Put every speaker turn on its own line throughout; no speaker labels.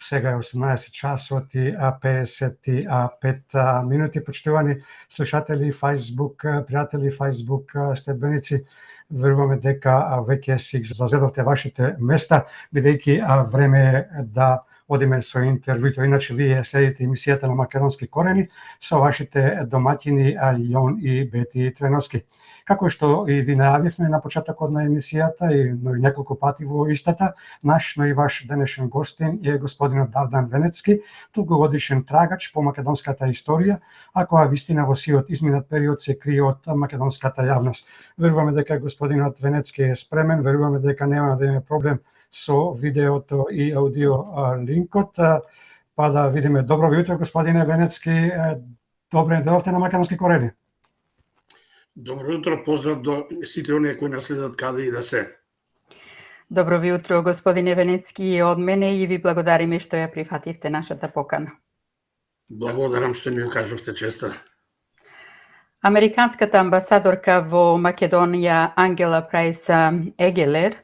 Сега е 18 часоти, 55 минути. Почитувани слушатели Facebook, пријатели Facebook следбеници, веруваме дека веќе си зазедовте вашите места, бидејќи време е да одиме со интервјуто. Иначе вие следите емисијата на Македонски корени со вашите домаќини Јон и Бети Треноски. Како што и ви најавивме на почетокот на емисијата и неколку пати во истата, наш, но и ваш денешен гостин е господинот Дардан Венецки, долгогодишен трагач по македонската историја, а која вистина во сиот изминат период се крие од македонската јавност. Веруваме дека господинот Венецки е спремен, веруваме дека нема да има проблем со видеото и аудио линкот, па да видиме. Добро утро, господине Венецки, добре дојдовте на Македонски корени.
Добро утро, поздрав до сите оние кои нас следат каде и да се.
Добро ви утро, господине Венецки, од мене и ви благодариме што ја прифативте нашата покана.
Благодарам што ми ја кажувте честа.
Американската амбасадорка во Македонија Ангела Прајс Егелер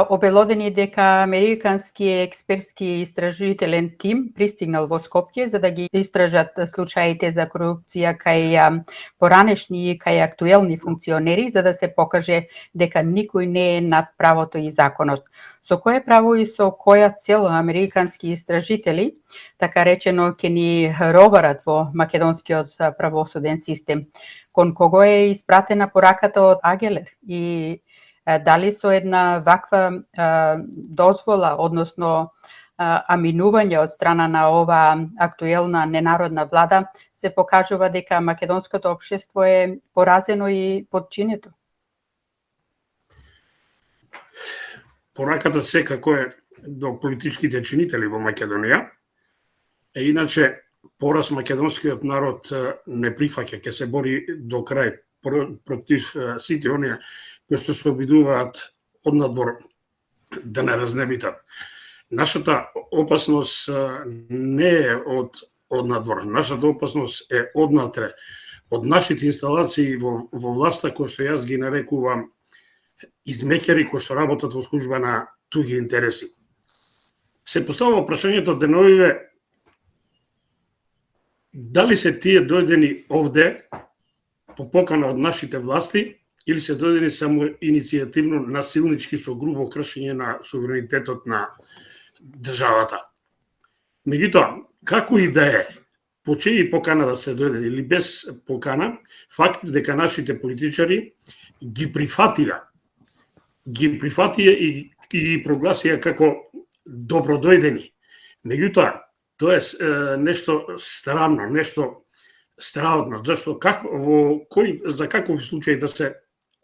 обелодени дека американски експертски истражителен тим пристигнал во Скопје за да ги истражат случаите за корупција кај поранешни и кај актуелни функционери, за да се покаже дека никој не е над правото и законот. Со кое право и со која цел американски истражители, така речено, ќе ни роварат во македонскиот правосуден систем? Кон кого е испратена пораката од Агелер и дали со една ваква дозвола, односно аминување од страна на ова актуелна ненародна влада, се покажува дека македонското општество е поразено и подчинето?
Пораката секако е до политичките чинители во Македонија, иначе пораз македонскиот народ не прифаќа, ќе се бори до крај против сите оние кои што се обидуваат однадвор да не разнебитат. Нашата опасност не е од однадвор, нашата опасност е однатре, од нашите инсталации во власта кои што јас ги нарекувам измекери кои што работат во служба на туѓи интереси. Се поставува прашањето деновиве дали се тие дојдени овде по покана од нашите власти или се дојдени само иницијативно насилнички со грубо кршење на суверенитетот на државата. Меѓутоа, како и да е, по чеја покана да се дојдени или без покана, фактот дека нашите политичари ги прифатија и ги прогласија како добродојдени. Меѓутоа, тоа е нешто странно, нешто страодно, зашто за каков случај да се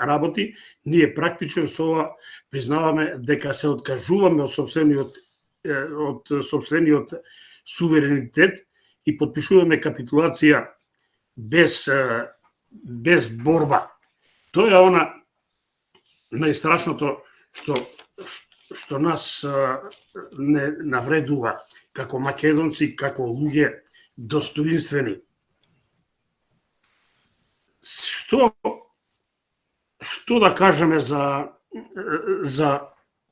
работи, ние практично со ова признаваме дека се откажуваме од сопствениот суверенитет и подпишуваме капитулација без борба. Тоа е она најстрашното што нас не навредува како македонци, како луѓе достоинствени. Што да кажеме за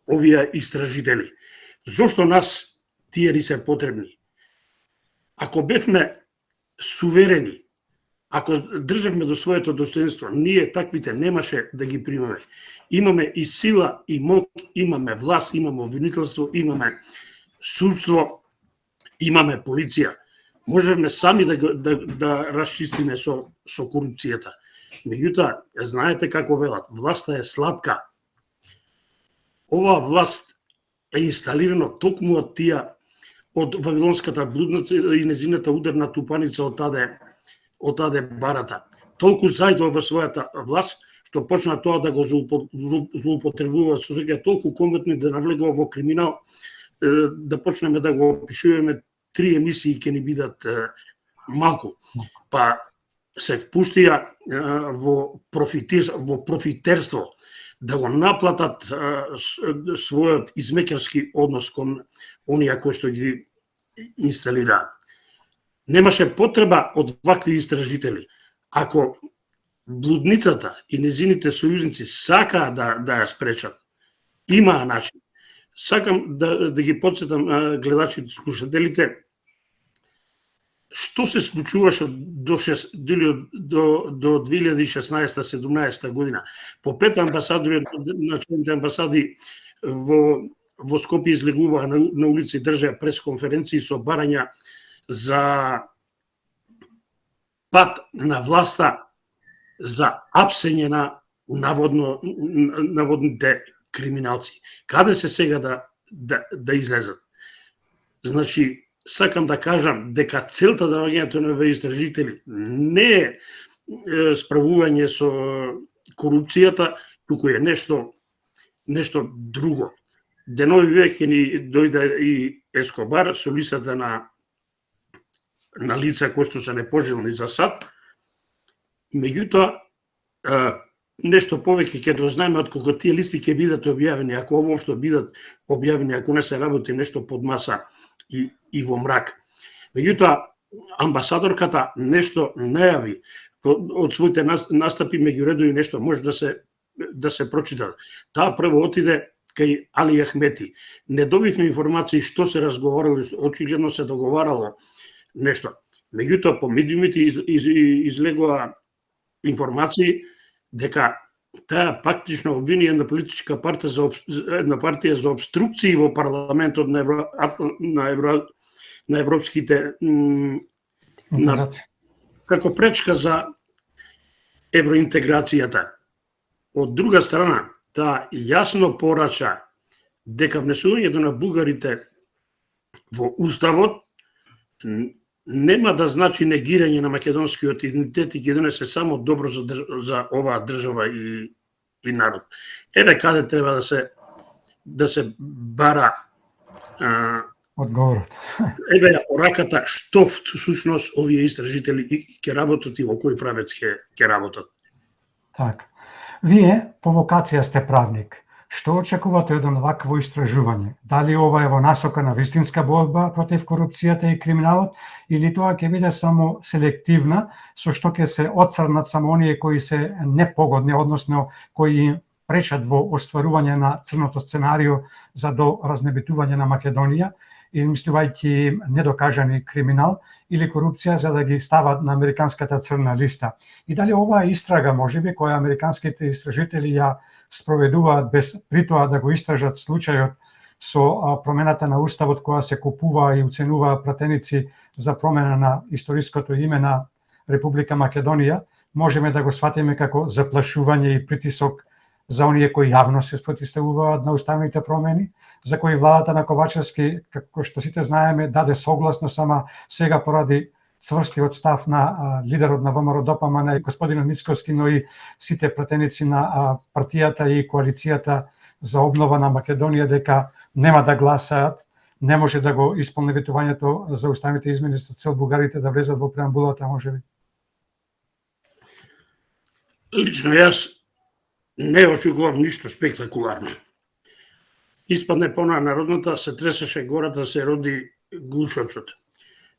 овие истражители? Зошто нас тие ни се потребни? Ако бевме суверени, ако државме до своето достоинство, ние таквите немаше да ги примаме. Имаме и сила, и моќ, имаме власт, имаме обвинителство, имаме судство, имаме полиција. Можеме сами да расчистиме со корупцијата. Меѓутоа, знаете како велат, власта е сладка. Оваа власт е инсталирана токму од тија, од вавилонската блудница и незината ударна тупаница од таде барата. Толку зајдува во својата власт, што почна тоа да го злоупотребува со сега толку кометни да навлегува во криминал, да почнеме да го опишуваме 3 емисии ќе ни бидат малку. Па се впуштија во профитерство, да го наплатат својот измекерски однос кон оние кои што ги инсталираат. Немаше потреба од вакви истражители. Ако блудницата и незините сојузници сакаа да ја спречат, имаа начин. Сакам да ги подсетам гледачите, слушателите, што се случуваше до 2016-17 година. По 5 амбасадори, началните амбасади во Скопје излегуваа на улици, држаа пресконференции со барања за пат на власта, за апсење на наводните криминалци. Каде се сега да излезат? Значи, сакам да кажам дека целта на наоѓањето на овие истражители не е справување со корупцијата, туку е нешто друго. Денови веќе ни дојде и Ескобар со листата на лица кои што се непожелни за сад. Меѓутоа, нешто повеќе ќе дознаеме отколку тие листи ќе бидат објавени, ако воопшто бидат објавени, ако не се работи нешто под маса и во мрак. Меѓутоа, амбасадорката нешто најави од своите настапи меѓу редови, нешто може да се прочита. Таа прво отиде кај Али Ахмети. Не добивме информации што се разговарало, очигледно се договарало нешто. Меѓутоа, по медиумите излегоа информации дека таа практично обвинија на политичка партија за обструкции во парламентот на европските како пречка за евроинтеграцијата. Од друга страна, таа јасно порача дека внесувањето на бугарите во уставот нема да значи негирање на македонскиот идентитет и ќе донесе само добро за оваа држава и народ. Еве каде треба да се бара
одговорот.
Еве ја пораката што всушност овие истражители ќе работат и во кој правец ќе работат.
Така. Вие по вокација сте правник. Што очекувате од овакво истражување? Дали ова е во насока на вистинска борба против корупцијата и криминалот, или тоа ќе биде само селективна, со што ќе се отцрнат само оние кои се непогодни, односно кои пречат во остварување на црното сценарио за до разнебитување на Македонија, измислувајќи недокажани криминал или корупција за да ги стават на американската црна листа. И дали оваа истрага, можеби, која американските истражители ја спроведуваат без при тоа да го истражат случајот со промената на уставот која се купува и уценува пратеници за промена на историското име на Република Македонија, можеме да го сватиме како заплашување и притисок за оние кои јавно се спротивставуваат на уставните промени, за кои владата на Ковачевски, како што сите знаеме, даде согласно, сама сега поради цврстиот став на лидерот на ВМРО-ДПМН, господинот Мицковски, но и сите пратеници на партијата и коалицијата за обнова на Македонија, дека нема да гласаат, не може да го исполни ветувањето за уставните измени со цел бугарите да влезат во преамбулата, можеби?
Лично јас не очекувам ништо спектакуларно. Испадне понаа народната, се тресеше гората, се роди глушоцот.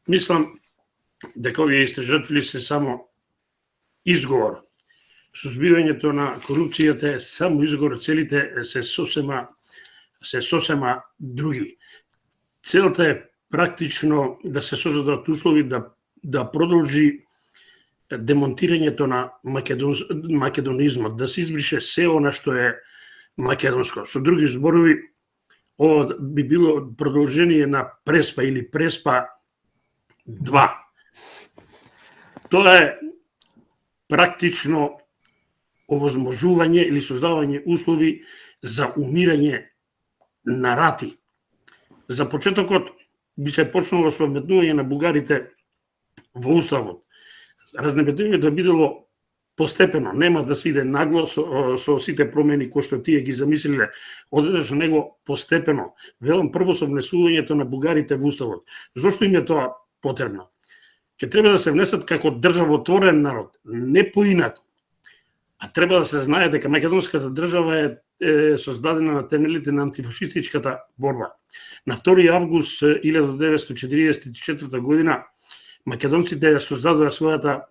Мислам дека овие истражатели се само изговор. Сузбивањето на корупцијата е само изговор, целите се сосема други. Целта е практично да се создадат услови да продолжи демонтирањето на македонизмот, да се избрише се она што е македонско. Со други зборови, ова би било продолжение на Преспа или Преспа 2. Тоа е практично овозможување или создавање услови за умирање на рати. За почетокот би се почнало со вметнување на бугарите во уставот. Разнебедувањето бидело постепено, нема да се иде нагло со сите промени кои што тие ги замислиле, одеднаш на него постепено. Велам прво со внесувањето на бугарите во уставот. Зошто им е тоа потребно? Ќе треба да се внесат како државотворен народ, не поинаку. А треба да се знае дека македонската држава е создадена на темелите на антифашистичката борба. На 2 август 1944 година македонците ја создадоа својата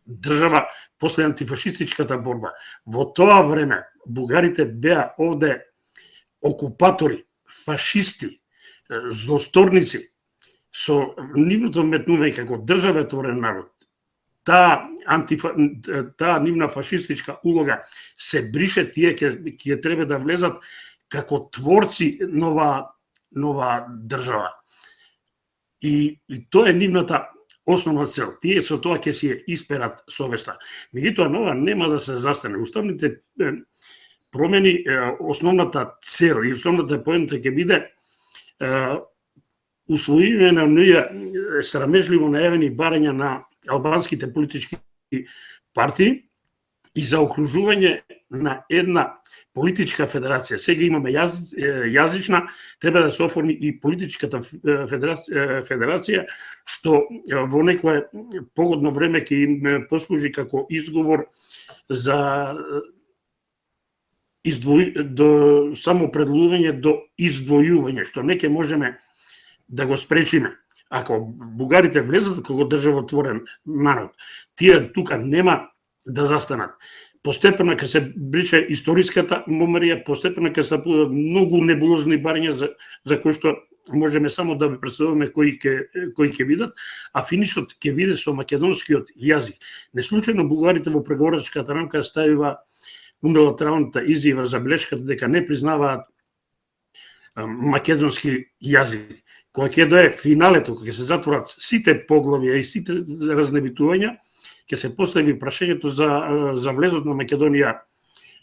држава после антифашистичката борба. Во тоа време бугарите беа овде окупатори, фашисти, злосторници, со нивното метнување како државотворен народ, таа нивна фашистичка улога се брише, тие ќе треба да влезат како творци нова држава. И тоа е нивната основна цел. Тие со тоа ќе си ја исперат совеста. Меѓутоа, нова нема да се застане. Уставните промени, основната цел и основната поента ќе биде усвојување на оние срамежливо најавени барања на албанските политички партии и заокружување на една политичка федерација. Сега имаме јазична, треба да се оформи и политичката федерација, што во некое погодно време ќе им послужи како изговор за самопредлување до издвојување, што не ќе можеме да го спречиме. Ако бугарите влезат како државотворен народ, тие тука нема да застанат. Постепено ќе се брише историската меморија, постепено ќе се појават многу небулозни барања за кои што можеме само да би представуваме кои ќе видат, а финишот ќе биде со македонскиот јазик. Неслучајно бугарите во преговорачката рамка ставива униlaterалната изјава за белешката дека не признаваат македонски јазик. Кога ќе дое финалето, кога ќе се затворат сите поглавја и сите разнебитувања, ќе се постави прашањето за влезот на Македонија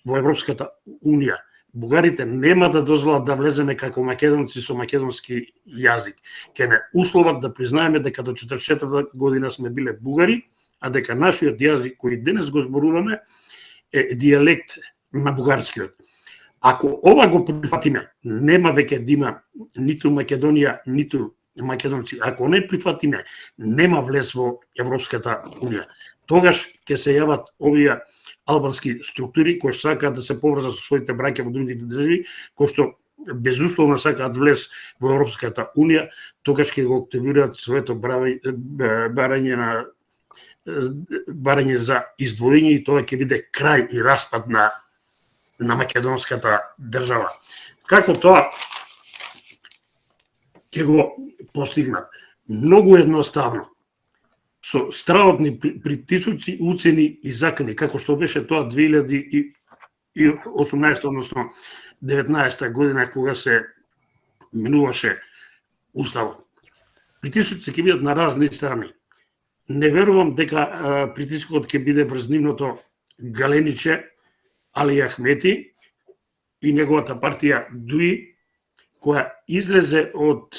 во Европската Унија. Бугарите нема да дозволат да влеземе како македонци со македонски јазик. Ќе не условат да признаеме дека до 44 година сме биле бугари, а дека нашиот јазик кој денес го зборуваме е дијалект на бугарскиот. Ако ова го прифатиме, нема веќе да има ниту Македонија, ниту македонци. Ако не прифатиме, нема влез во Европската Унија. Тогаш ќе се јават овие албански структури кои сакаат да се поврзат со своите браќа во другите држави, кои што безусловно сакаат влез во Европската Унија, тогаш ќе го активираат своето барање за издвојење и тоа ќе биде крај и распад на македонската држава. Како тоа ќе го постигнат? Многу едноставно. Со страотни притисоци, уцени и закани, како што беше тоа 2018, односно 19 година, кога се менуваше Уставот. Притисоци ќе бидат на разни страни. Не верувам дека притискот ќе биде врз нивното Галениче, Али Ахмети и неговата партија ДУИ, која излезе од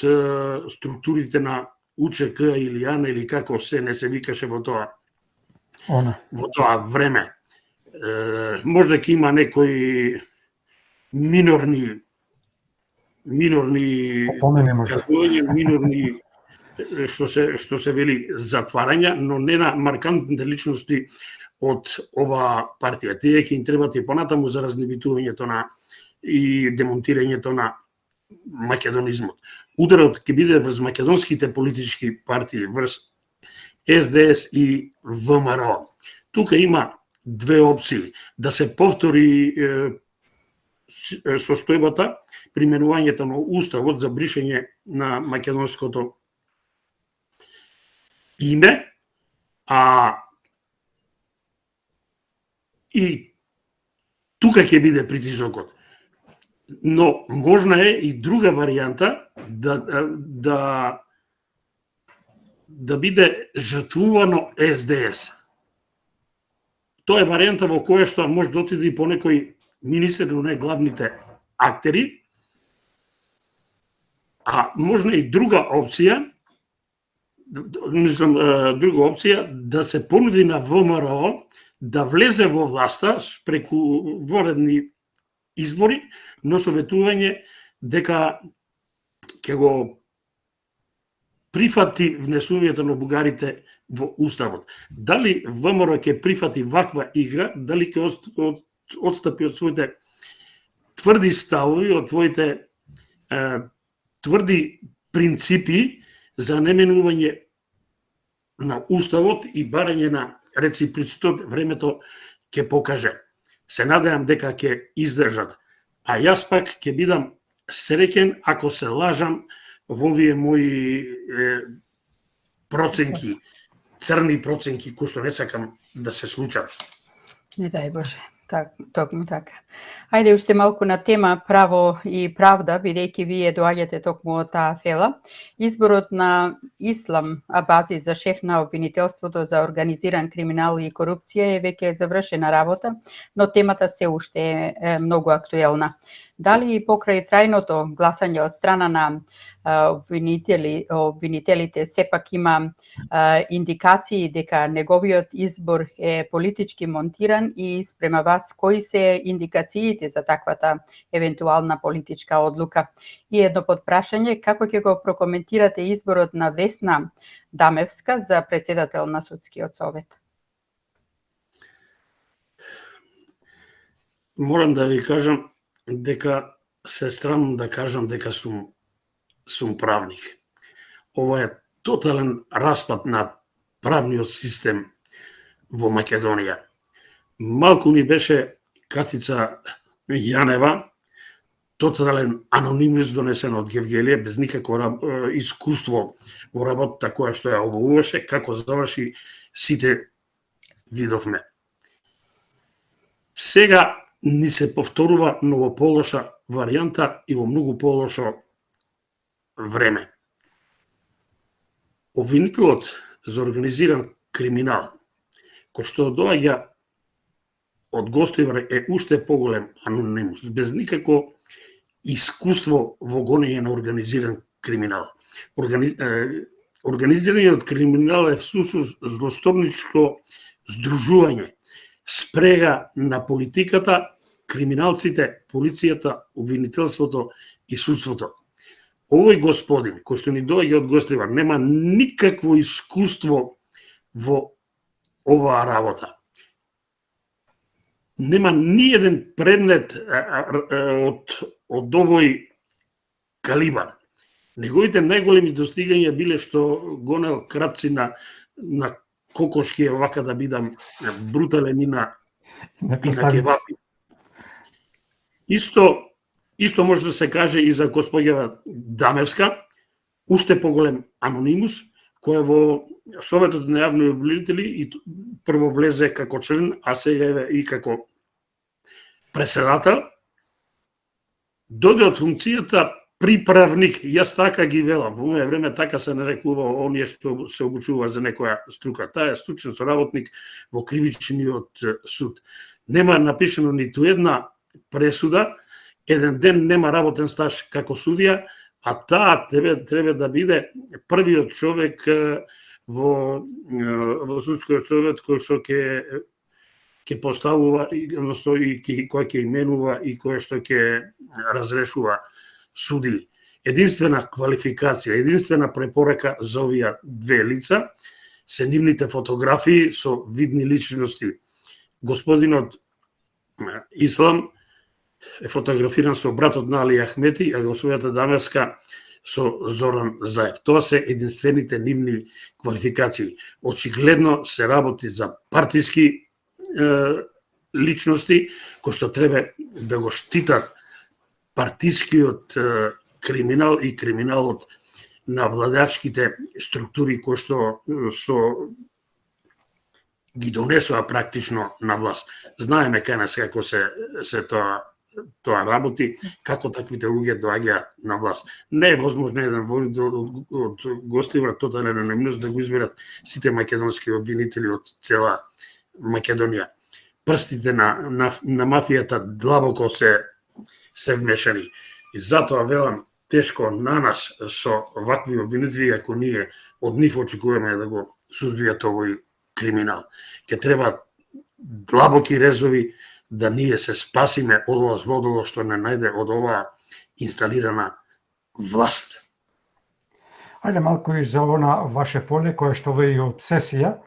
структурите на УЧК или АНА или како се не се викаше во тоа време. Можда ќе има некои минорни што се вели затварања, но не на маркантните личности од ова партија. Тие ќе им требат и понатаму за разнебитувањето и демонтирањето на македонизмот. Ударот ќе биде врз македонските политички партии, врз СДС и ВМРО. Тука има две опции: да се повтори состојбата, применувањето на Уставот за бришење на македонското име, и тука ќе биде притисокот. Но можна е и друга варијанта да биде жртвувано СДС. Тоа е варијанта во која што може да отиде и по некој министер на најглавните актери, а можна и друга опција да се понуди на ВМРО да влезе во власта преку воредни избори, но со ветување дека ќе го прифати внесувањето на бугарите во Уставот. Дали ВМРО ќе прифати ваква игра, дали ќе отстапи од своите тврди ставови, од своите тврди принципи за неменување на Уставот и барање на реципроцитет, времето ќе покаже. Се надевам дека ќе издржат. А јас пак ќе бидам среќен ако се лажам во овие мои проценки, црни проценки, кои што не сакам да се случат.
Не дај Боже, токму така. Ајде уште малку на тема право и правда, бидејќи вие доаѓате токму од таа фела. Изборот на Ислам Абази за шеф на обвинителството за организиран криминал и корупција е веќе завршена работа, но темата се уште е многу актуелна. Дали покрај трајното гласање од страна на обвинителите сепак има индикации дека неговиот избор е политички монтиран и спрема вас кои се индикациите за таквата евентуална политичка одлука? И едно подпрашање, како ќе го прокоментирате изборот на Весна Дамевска за председател на Судскиот совет?
Морам да ви кажам дека се срамам да кажам дека сум правник. Ова е тотален распад на правниот систем во Македонија. Малку ни беше Катица Јанева, тотален анонимност донесен од Гевгелија, без никакво искуство во работата која што ја обуваше, како заврши сите видовме. Сега ни се повторува многу полоша варијанта и во многу полошо време. Обвинителот за организиран криминал, кој што доаѓа од Гостивар, е уште поголем анонимност, без никакво искуство во гонење на организиран криминал. Организираниот криминал е всушност злосторничко здружување, спрега на политиката, криминалците, полицијата, обвинителството и судството. Овој господин, кој што ни доаѓа од Гостивар, нема никакво искуство во оваа работа. Нема ни еден предмет од овој калибар. Неговите најголеми достигања биле што гонел крадци на кокошки, вака да бидам брутален и на кебапи. Исто може да се каже и за господја Дамевска, уште поголем анонимус, која во Советот на јавни обвинители и прво влезе како член, а сега е и како преседател. Дојде од функцијата приправник, јас така ги велам, во моје време така се нарекува оние што се обучува за некоја струка. Таа е стручен соработник во кривичниот суд. Нема напишано ниту една пресуда, еден ден нема работен стаж како судија, а таа треба да биде првиот човек во Судскиот совет кој што ќе поставува, односно и кој ќе именува и кој што ќе разрешува суди. Единствена квалификација, единствена препорака за овие две лица се нивните фотографии со видни личности. Господинот Ислам е фотографиран со братот на Али Ахмети, а господјата Дамевска со Зоран Заев. Тоа се единствените нивни квалификации. Очигледно се работи за партиски личности кои што треба да го штитат партискиот криминал и криминалот на владачките структури кои што ги донесоа практично на власт. Знаеме кај нас како се тоа работи, како таквите луѓе доаѓаат на власт. Не е возможно еден од Гостивар тотален анонимност да го изберат сите македонски обвинители од цела Македонија. Прстите на мафијата длабоко се вмешани. И затоа велам, тешко на нас со вакви обвинители, ако ние од нив очекуваме да го сузбијат овој криминал. Ке треба длабоки резови да ние се спасиме од ова злодоло што не најде од оваа инсталирана власт.
Ајде малку и за она ваше поле, кое што ве и обсесија,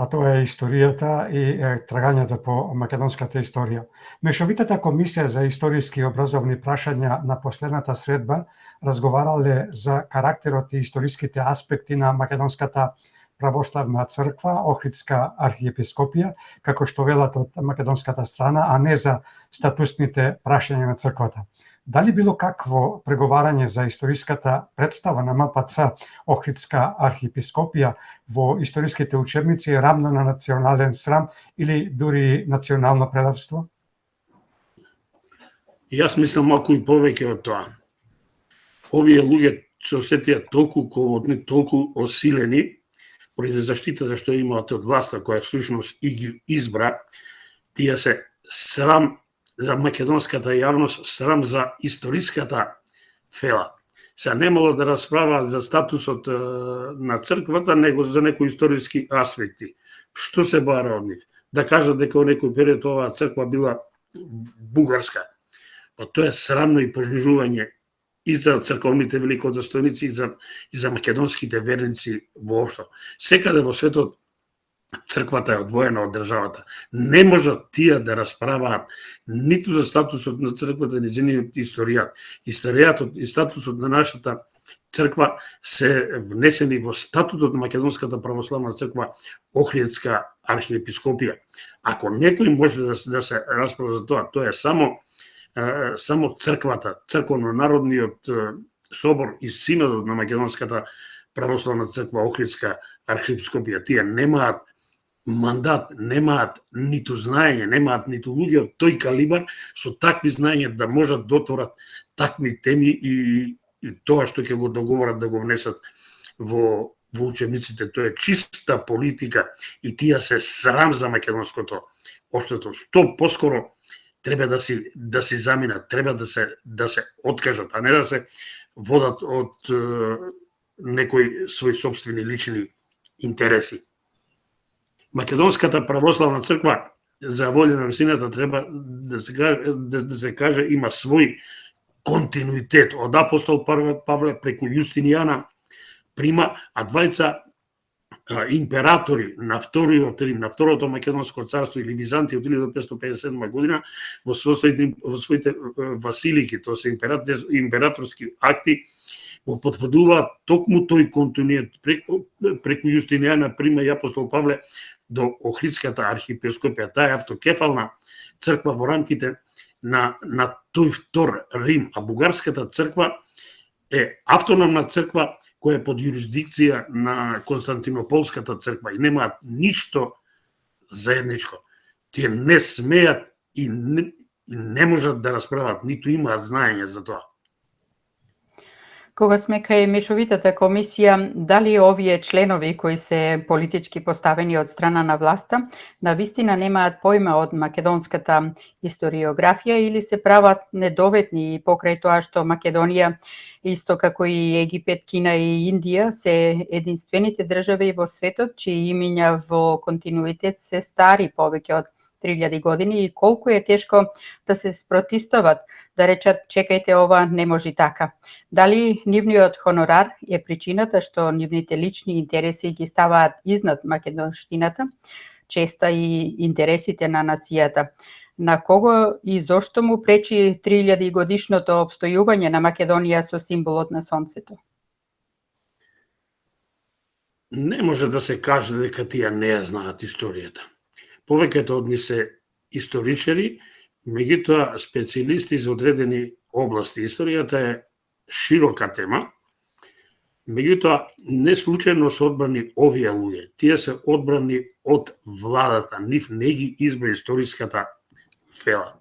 а тоа е историјата и трагањето по македонската историја. Мешовитата комисија за историски и образовни прашања на последната средба разговарале за карактерот и историските аспекти на македонската православна црква, Охридска архиепископија, како што велат од македонската страна, а не за статусните прашања на црквата. Дали било какво преговарање за историската представа на МПЦ Охридска архиепископија во историските учебници е рамно на национален срам или дури национално предавство?
Јас мислам малку и повеќе од тоа. Овие луѓе се осетија толку комодни, толку осилени, поради заштитата што имаат од власта, која всушност и ги избра, тие се срам за македонската јавност, срам за историската фела. Се немало да расправаат за статусот на црквата, него за некои историски аспекти. Што се бара од нив? Да кажат дека во некој период оваа црква била бугарска. Па тоа е срамно и пожижување и за црковните великодостојници и за македонските верници воопшто. Секаде во светот црквата е одвоена од државата. Не можат тие да расправаат ниту за статусот на црквата, ни незиниот историјат. Историјатот и статусот на нашата црква се внесени во статутот на Македонската православна црква Охридска архиепископија. Ако некој може да се расправа за тоа е само црквата, црковно-народниот собор и синодот на Македонската православна црква Охридска архиепископија. Тие немаат мандат, немаат ниту знаење, немаат ниту луѓе од тој калибар со такви знаења да можат да отворат такви теми и тоа што ќе го договорат да го внесат во учебниците. Тоа е чиста политика и тие се срам за македонското општество. Што поскоро треба да си заминат, треба да се откажат, а не да се водат од некои своји собствени лични интереси. Македонската православна црква, за волја на вистината, треба да се каже, има свој континуитет од апостол Павле преку Јустинијана прима, а двајца императори на вториот Рим, на второто македонско царство или Византија од 1557 година во своите василики, тоа се императорски акти, го потврдуваат токму тој континуитет преку Јустинијана прима и апостол Павле до Охридската архиепископија. Таа е автокефална црква во рамките на тој втор Рим, а бугарската црква е автономна црква која е под јурисдикција на Константинополската црква и немаат ништо заедничко. Тие не смеат и не можат да расправат, ниту имаат знаење за тоа.
Кога сме кај мешовитата комисија, дали овие членови кои се политички поставени од страна на власта, на вистина немаат појма од македонската историографија или се прават недоветни и покрај тоа што Македонија, исто како и Египет, Кина и Индија, се единствените држави во светот чии имиња во континуитет се стари повеќе од 3000 години и колку е тешко да се спротистават, да речат чекајте ова не може така. Дали нивниот хонорар е причината што нивните лични интереси ги ставаат изнад македонштината, честа и интересите на нацијата? На кого и зошто му пречи 3000 годишното обстојување на Македонија со символот на сонцето?
Не може да се каже дека тие не ја знаат историјата. Повеќето од нив се историчари, меѓутоа специјалисти за одредени области. Историјата е широка тема, меѓутоа не случајно се одбрани овие луѓе. Тие се одбрани од владата, нив не ги избра историската фела.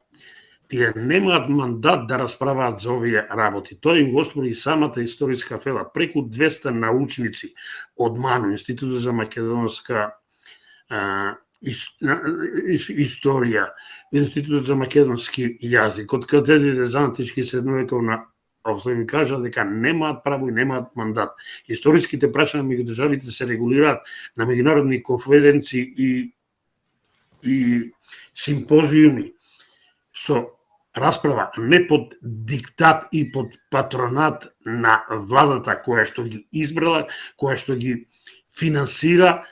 Тие немаат мандат да расправаат за овие работи. Тоа им го оспори самата историска фела. Преку 200 научници од МАНУ, Институтот за македонска историја, Институтот за македонски јазик, од катедрите за антички средновековна обстојба ми кажа дека немаат право и немаат мандат. Историските прашања меѓу државите се регулираат на меѓународни конференции и симпозиуми со расправа не под диктат и под патронат на владата која што ги избрала, која што ги финансира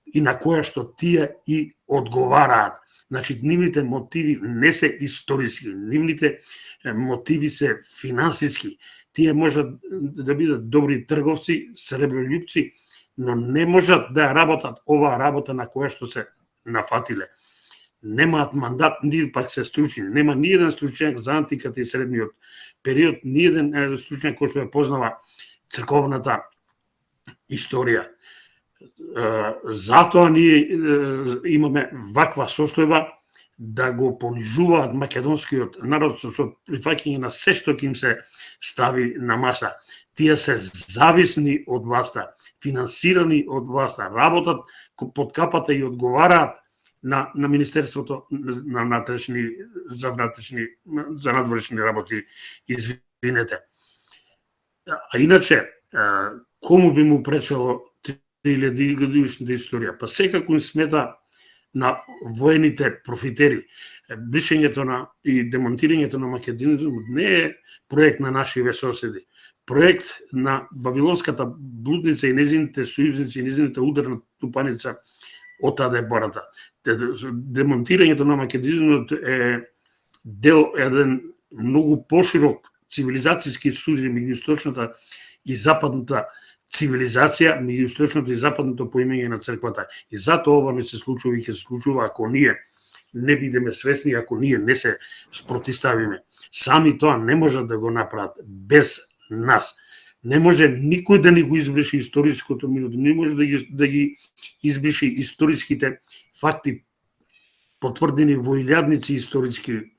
и на која што тие и одговараат. Значи, нивните мотиви не се историски, нивните мотиви се финансиски. Тие можат да бидат добри трговци, среброљупци, но не можат да работат оваа работа на која што се нафатиле. немаат мандат, ни пак се стручни. Нема ни еден стручњак за антиката и средниот период, ни еден стручњак кој што ја познава црковната историја. Затоа ние имаме ваква состојба да го понижуваат македонскиот народ со прифаќање на се што ќе им се стави на маса. Тие се зависни од власта, финансирани од власта, работат под капата и одговараат на Министерството за надворешни работи, извинете. А иначе, кому би му пречело 3000 годишната историја? Па секако им смета на воените профитери. Бришењето и демонтирањето на македонизмот не е проект на нашиве соседи. Проект на Вавилонската блудница и незините сојузници и незините ударна тупаница отаде бората. Демонтирањето на македонизмот е дел еден многу поширок цивилизацијски суди меѓу источната и западната цивилизација, меѓу источното и западното поимање на црквата. И затоа ова не се случува и ќе се случува ако ние не бидеме свесни, ако ние не се спротиставиме. Сами тоа не можат да го направат без нас. Не може никој да ни го избрише историското минуто, не може да ги избрише историските факти, потврдени во илјадници историски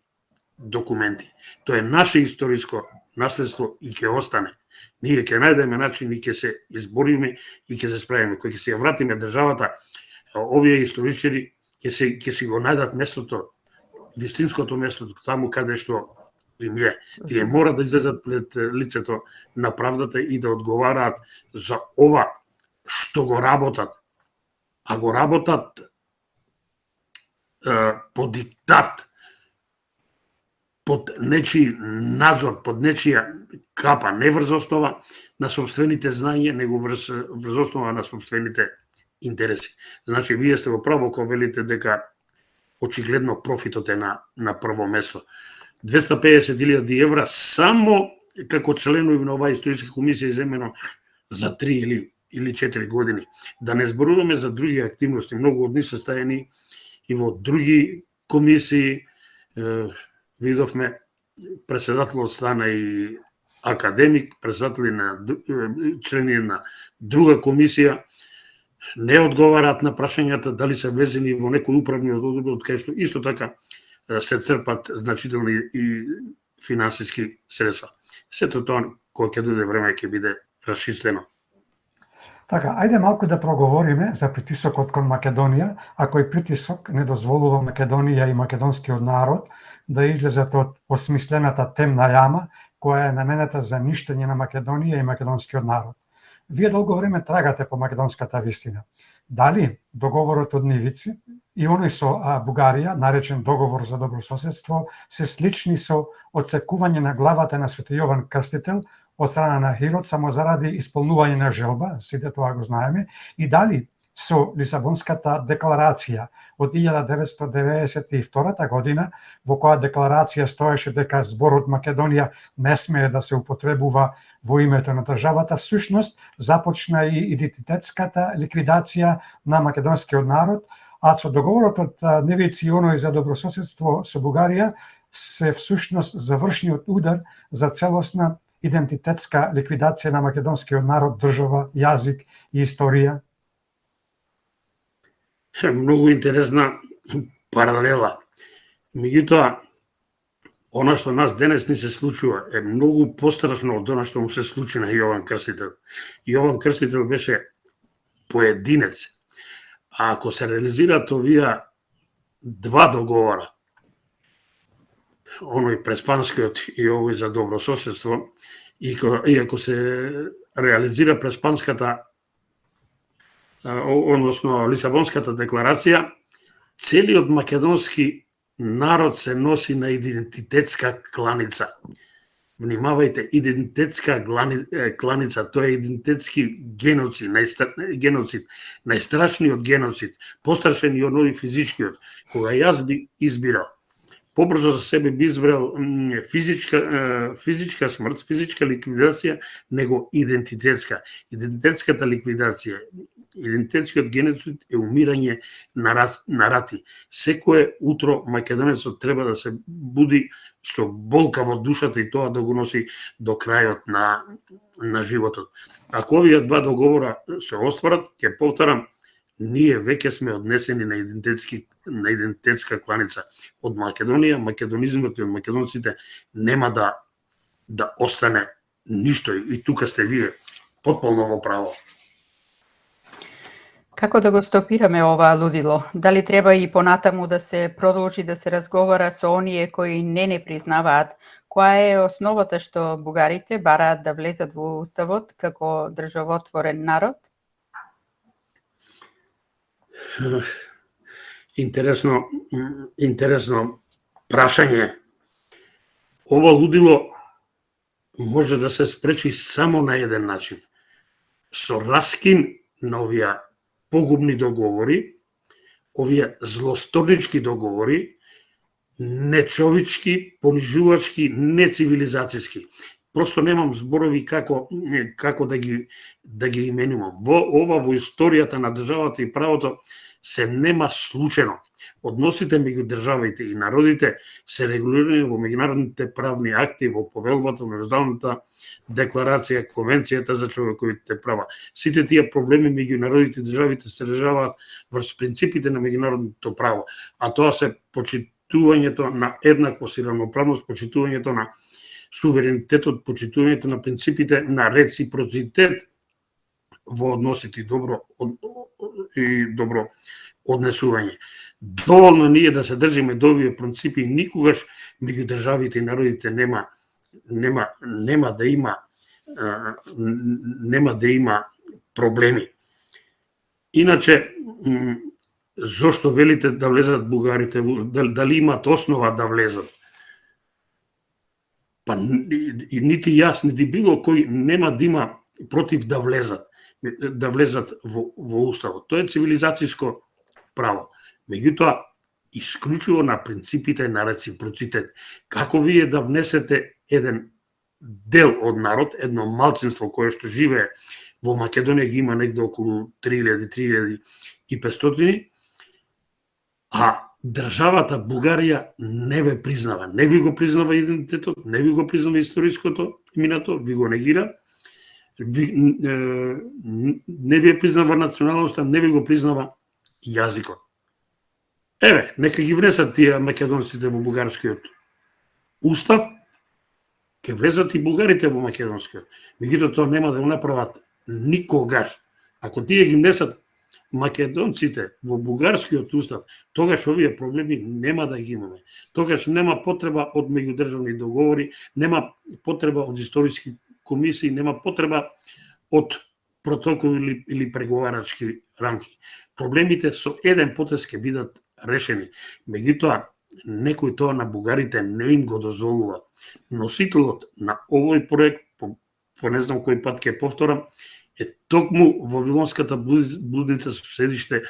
документи. Тоа е наше историско наследство и ќе остане. Ние ќе најдеме начин и ќе се избориме и ќе се справиме. Кој ќе се ја вратиме државата, овие историчари ќе си го најдат местото, вистинското место, таму каде што им е. Тие мора да излезат пред лицето на правдата и да одговараат за ова што го работат. А го работат по диктат, под нечи надзор, под нечија капа, не врз основа на собствените знања, него врз основа на собствените интереси. Значи, вие сте во право кога велите дека очигледно профитот е на прво место. 250.000 евра само како членови на оваа историска комисија иземено за 3 или 4 години. Да не зборуваме за други активности, многу од нив се стаени и во други комисии. Видовме председателот стана и академик, председатели на члени на друга комисија, не одговараат на прашањата дали се везени во некој управни одбор, од кај што исто така се црпат значителни и финансиски средства. Сето тоа кога ќе дојде време ќе биде расчистено.
Така, ајде малку да проговориме за притисокот кон Македонија, а кој притисок не дозволува Македонија и македонскиот народ да излезат од осмислената темна јама која е наменета за ништење на Македонија и македонскиот народ. Вие долго време трагате по македонската вистина. Дали договорот од Нивици и оној со Бугарија, наречен договор за добрососедство, се слични со отсекување на главата на Свети Јован Крстител од страна на Хирот само заради исполнување на желба, сите тоа го знаеме, и дали со Лисабонската декларација од 1992 година, во која декларација стоеше дека зборот Македонија не смее да се употребува во името на државата, всушност започна и идентитетската ликвидација на македонскиот народ, а со договорот од Невици и оној за добрососедство со Бугарија се всушност завршниот удар за целосна идентитетска ликвидација на македонскиот народ, држава, јазик и историја.
Многу интересна паралела. Меѓутоа, она што нас денес ни се случува е многу пострашно од она што му се случи на Јован Крстител. Јован Крстител беше поединец. А ако се реализираат овие два договора, оној преспанскиот и овој за добрососедство, и ако се реализира преспанската, односно Лисабонската декларација, целиот македонски народ се носи на идентитетска кланица. Внимавајте, идентитетска кланица, тоа е идентитетски геноцид, најстрашниот геноцид, пострашен и оној физичкиот. Кога јас би избирал побрзо за себе би избрал физичка смрт, физичка ликвидација, него идентитетска. Идентитетската ликвидација, идентитетскиот геноцид е умирање на рати. Секое утро македонецот треба да се буди со болка во душата и тоа да го носи до крајот на животот. Ако овие два договора се остварат, ќе повторам, ние веќе сме однесени на идентитетска кланица. Од Македонија, македонизмот и од македонците нема да остане ништо, и тука сте вие потполно во право.
Како да го стопираме ова лудило? Дали треба и понатаму да се продолжи да се разговара со оние кои не признаваат? Која е основата што бугарите бараат да влезат во уставот како државотворен народ?
Интересно прашање. Ова лудило може да се спречи само на еден начин. Со раскин на овие погубни договори, овие злосторнички договори, нечовички, понижувачки, нецивилизацијски. Просто немам зборови како да ги именувам. Во историјата на државата и правото се нема случајно. Односите меѓу државите и народите се регулирани во меѓународните правни акти, во повелбата, Меѓународната декларација, Конвенцијата за човековите права. Сите тие проблеми меѓу народите и државите се решаваат врз принципите на меѓународното право, а тоа се почитувањето на еднаквост и равноправност, почитувањето на суверенитетот, почитувањето на принципите на реципроцитет во односите и добро однесување. Доволно ние да се држиме до овие принципи, никогаш меѓу државите и народите нема да има проблеми. Иначе, зошто велите да влезат бугарите, дали имат основа да влезат? Па нити јас, нити било кој нема да има против да влезат во уставот. Тоа е цивилизацијско право. Меѓутоа, исклучиво на принципите на реципроцитет. Како вие да внесете еден дел од народ, едно малцинство кое што живее во Македонија, ги има негде околу 3500, а државата Бугарија не ве признава. Не ви го признава идентитетот, не ви го признава историското минато, ви го негира, не ви признава националноста, не ви го признава јазикот. Еве, нека ги внесат тие македонците во бугарскиот устав, ќе влезат и бугарите во македонскиот. Меѓутоа тоа нема да го направат никогаш. Ако тие ги внесат македонците во бугарскиот устав, тогаш овие проблеми нема да ги имаме. Тогаш нема потреба од меѓудржавни договори, нема потреба од историски комисии, нема потреба од протоколи или преговарачки рамки. Проблемите со еден потез ќе бидат решени. Меѓутоа, некој тоа на бугарите не им го дозволува. Носителот на овој проект, по не знам кој пат ќе повторам, е токму Вавилонската блудница со седиште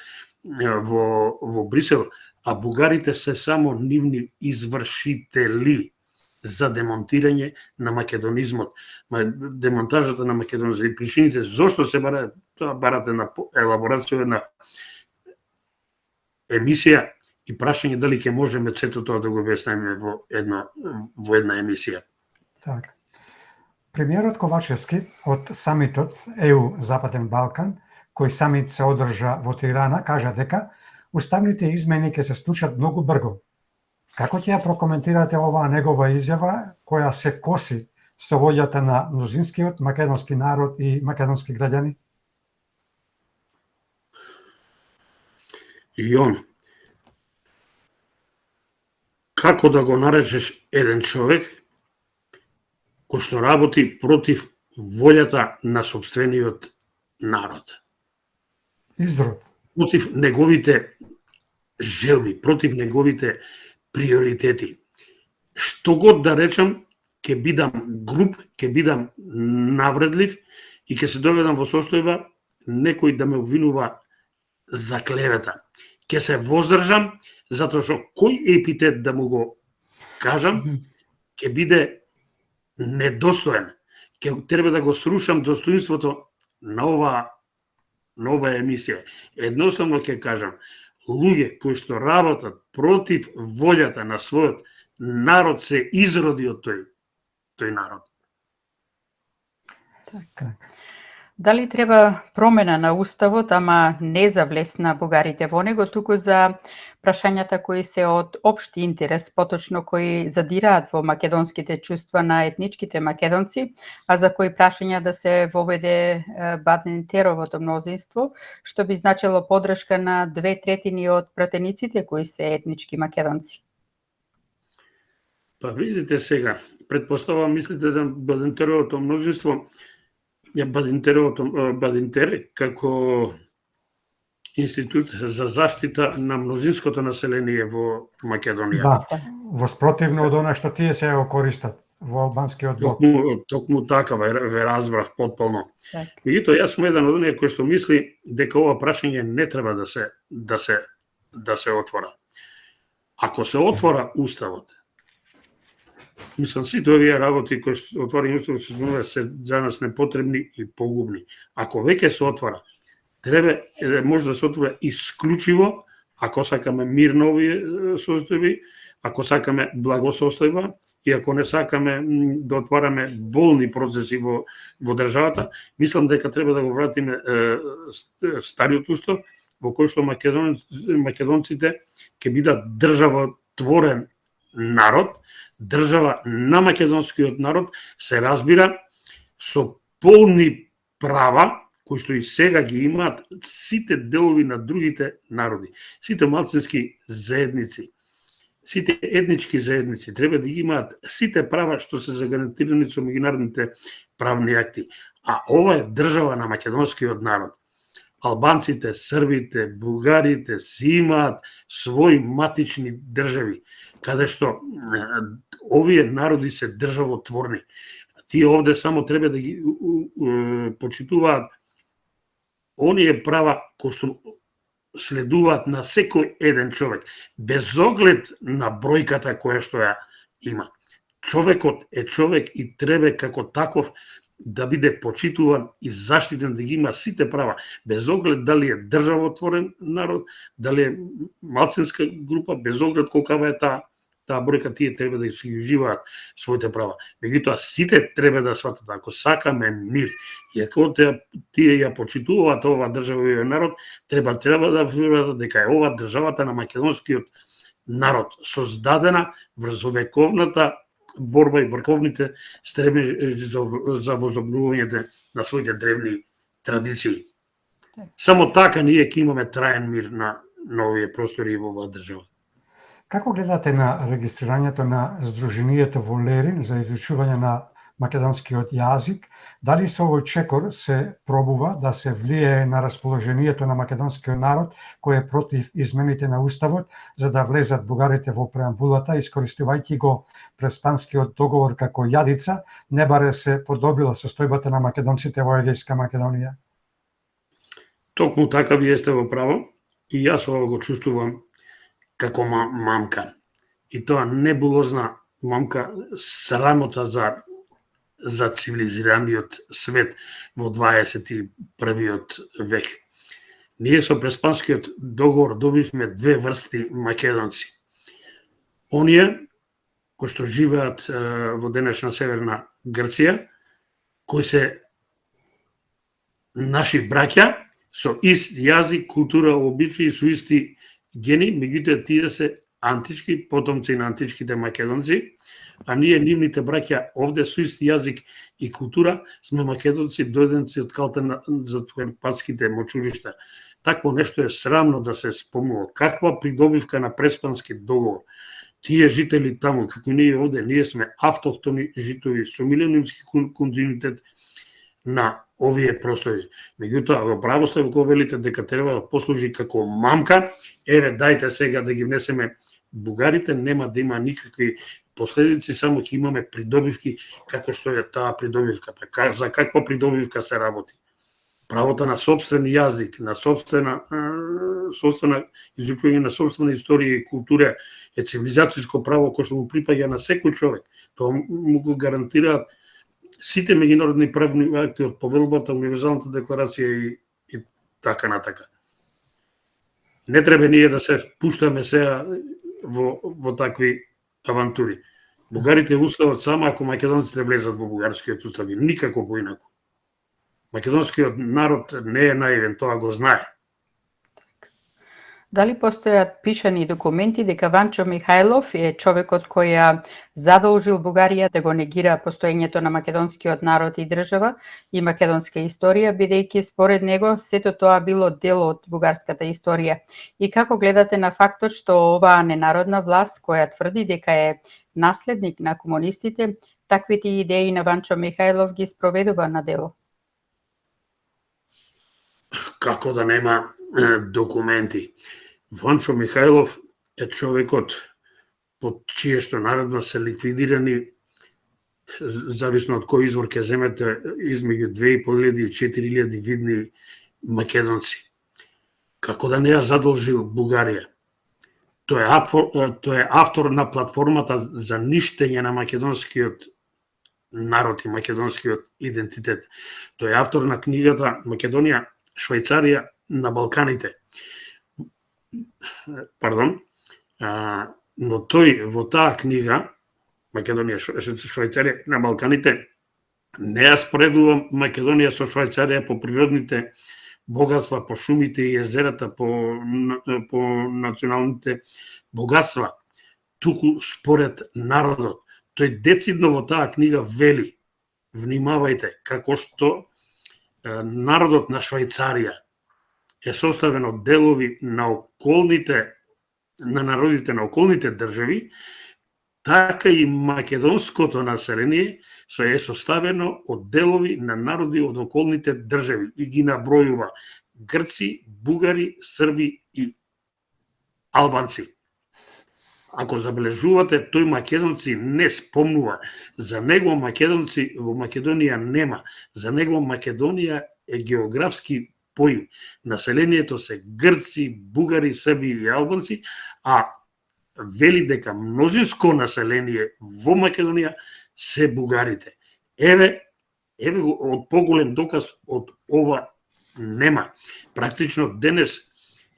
во Брисел, а бугарите се само нивни извршители за демонтирање на македонизмот, демонтажата на македонизмот и причините зошто се барате на елаборација на емисија и прашање дали ќе можеме сето тоа да го објасниме во една емисија.
Така. Премиерот Ковачевски од самитот ЕУ Западен Балкан, кој самит се одржа во Тирана, кажа дека уставните измени ќе се случат многу брзо. Како ќе ја прокоментирате оваа негова изјава, која се коси со волјата на мнозинскиот македонски народ и македонски граѓани?
Јон, како да го наречеш еден човек кој што работи против волјата на сопствениот народ?
Изрод.
Против неговите желби, против неговите приоритети. Што год да речам, ќе бидам груб, ќе бидам навредлив и ќе се доведам во состојба некој да ме обвинува за клевета. Ќе се воздржам, затоа што кој епитет да му го кажам, ќе биде недостоен. Ќе треба да го срушам достоинството на оваа емисија. Едноставно ќе кажам, луѓе кои што работат против волјата на својот народ се изроди од тој народ.
Така. Дали треба промена на уставот, ама не за влез на бугарите во него, туку за прашањата кои се од општи интерес, поточно кои задираат во македонските чувства на етничките македонци, а за кои прашања да се воведе Бадентеровото мнозинство, што би значило подршка на 2/3 од пратениците кои се етнички македонци?
Па видите сега, предпоставам мислите за Бадентеровото мнозинство, Бадентер како институт за заштита на мнозинското население во Македонија.
Да, во спротивно од она што тие се го користат во албанскиот блок.
Токму така ве разбрав потполно.
Так.
Меѓутоа, јас сум еден од оние кои што мисли дека ова прашање не треба да се отвора. Ако се отвора уставот, мислам, сите овие работи кои што отворени уставот се за нас непотребни и погубни. Ако веќе се отвора, може да се отвора исклучиво ако сакаме мир на овие состојби, ако сакаме благосостојба и ако не сакаме да отвараме болни процеси во државата. Мислам дека треба да го вратиме стариот устав во кој што македонците ќе бидат државотворен народ, држава на македонскиот народ, се разбира со полни права кои што и сега ги имаат сите делови на другите народи, сите малцински заедници, сите етнички заедници треба да ги имаат сите права што се загарантирани со меѓународните правни акти. А ова е држава на македонскиот народ. Албанците, србите, бугарите си имаат своји матични држави, каде што овие народи се државотворни. Тие овде само треба да ги почитуваат оние права кои што следуваат на секој еден човек, без оглед на бројката која што ја има. Човекот е човек и треба како таков да биде почитуван и заштитен, да ги има сите права, без оглед дали е државотворен народ, дали е малцинска група, без оглед колкава е таа бројка, тие треба да си уживаат своите права. Меѓутоа, сите треба да сватат, ако сакаме мир, и ако тие ја почитуваат ова држава и народ, треба да веруваат дека е ова државата на македонскиот народ, создадена врз вековната борба и врковните стремежи за возобновување на своите древни традиции. Само така ние ќе имаме траен мир на овие простори и во оваа држава.
Како гледате на регистрирањето на Сдруженијето во Лерин за изучување на македонскиот јазик? Дали со овој чекор се пробува да се влијае на расположението на македонскиот народ кој е против измените на уставот за да влезат бугарите во преамбулата, искористувајќи го Преспанскиот договор како јадица, не баре се подобрила состојбата на македонците во Егејска Македонија?
Токму така вие сте во право и јас ова го чувствувам како мамка. И тоа небулозна мамка, срамота за цивилизираниот свет во 21. век. Ние со Преспанскиот договор добивме две врсти македонци. Оние кои што живеат во денешна Северна Грција, кои се наши браќа со ист јазик, култура, обичаи, со исти гени, меѓутоа тие се антички потомци на античките македонци, а ние нивните браќа овде со ист јазик и култура сме македонци дојденци од калта за карпатските мочуришта. Такво нешто е срамно да се спомнува. Каква придобивка на Преспански договор. Тие жители таму, како ние овде, ние сме автохтони жители со милениумски континуитет на овие простори. Меѓутоа, во право сте кога велите дека треба да послужи како мамка, еве, дајте сега да ги внесеме бугарите, нема да има никакви последици, само ќе имаме придобивки, како што е таа придобивка. За каква придобивка се работи? правото на собствен јазик, на собствена изучување на собствена историја и култура е цивилизацијско право кој што му припаѓа на секој човек. Тоа му го гарантираат сите меѓународни правни акти од Повелбата, Универзалната декларација и така натака. Не треба ние да се пуштаме сега во такви авантури. Бугарите устават само ако македонците влезат во бугарскиот устав и никако поинаку. Македонскиот народ не е наивен, тоа го знае.
Дали постојат пишани документи дека Ванчо Михајлов е човекот кој ја задолжил Бугарија да го негира постоењето на македонскиот народ и држава и македонска историја, бидејќи според него сето тоа било дел од бугарската историја? И како гледате на фактот што оваа ненародна власт која тврди дека е наследник на комунистите, таквите идеи на Ванчо Михајлов ги спроведува на дело?
Како да нема документи? Ванчо Михајлов е човекот под чие што наредба се ликвидирани, зависно од кој извор ќе земете, измеѓу 2500 и 4000 видни македонци. Како да не ја задолжил Бугарија? Тој е автор на платформата за ништење на македонскиот народ и македонскиот идентитет. Тој е автор на книгата Македонија, Швајцарија на Балканите. Но тој во таа книга Македонија, Швајцарија на Балканите не ја споредува Македонија со Швајцарија по природните богатства, по шумите и езерата, по националните богатства, туку според народот. Тој децидно во таа книга вели, внимавајте, како што народот на Швајцарија е составен од делови на народите на околните држави, така и македонското население е составено од делови на народи од околните држави и ги набројува грци, бугари, срби и албанци. Ако забележувате, тој македонци не спомнува. За него македонци во Македонија нема. За него Македонија е географски поим. Населението се грци, бугари, срби и албанци, а вели дека мнозинско население во Македонија се бугарите. Еве го од поголем доказ од ова нема. Практично денес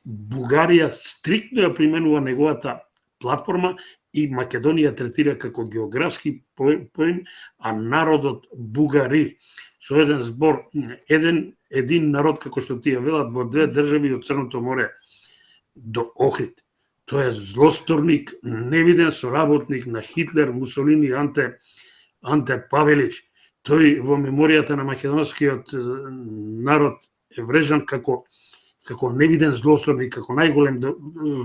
Бугарија стриктно ја применува неговата платформа и Македонија третира како географски поим, а народот бугари. Со еден збор, един народ, како што тие велат, во две држави од Црното море до Охрид. Тој е злосторник, невиден соработник на Хитлер, Мусолини, Анте Павелич. Тој во меморијата на македонскиот народ е врежан како невиден злосторник, како најголем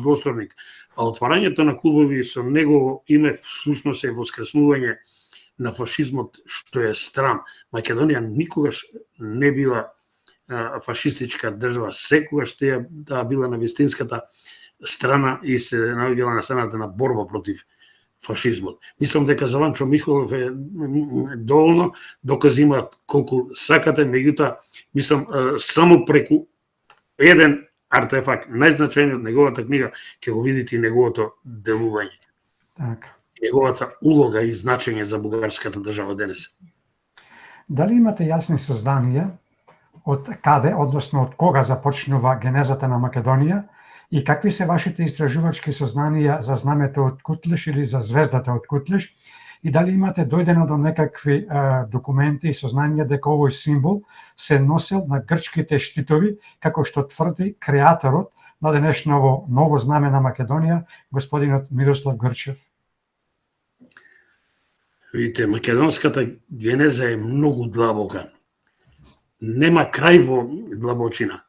злосторник. А отварањето на клубови со негово име всушност е воскреснување на фашизмот, што е срам. Македонија никогаш не била фашистичка држава, секогаш таа била на вистинската страна и се наоѓала на страната на борба против фашизмот. Мислам дека за Ванчо Михајлов е доволно, докази има колку сакате, меѓутоа мислам само преку еден артефакт, најзначајниот од неговата книга, ќе го видите и неговото делување.
Така.
Неговата улога и значење за бугарската држава денес.
Дали имате јасни сознанија од каде, односно од кога започнува генезата на Македонија и какви се вашите истражувачки сознанија за знамето од Кутлиш или за звездата од Кутлиш? И дали имате дојдено до некакви документи и сознанија дека овој символ се носел на грчките штитови, како што тврди креаторот на денешново ново знаме на Македонија, господинот Мирослав Грчев?
Видите, македонската генеза е многу длабока. Нема крај во длабочина.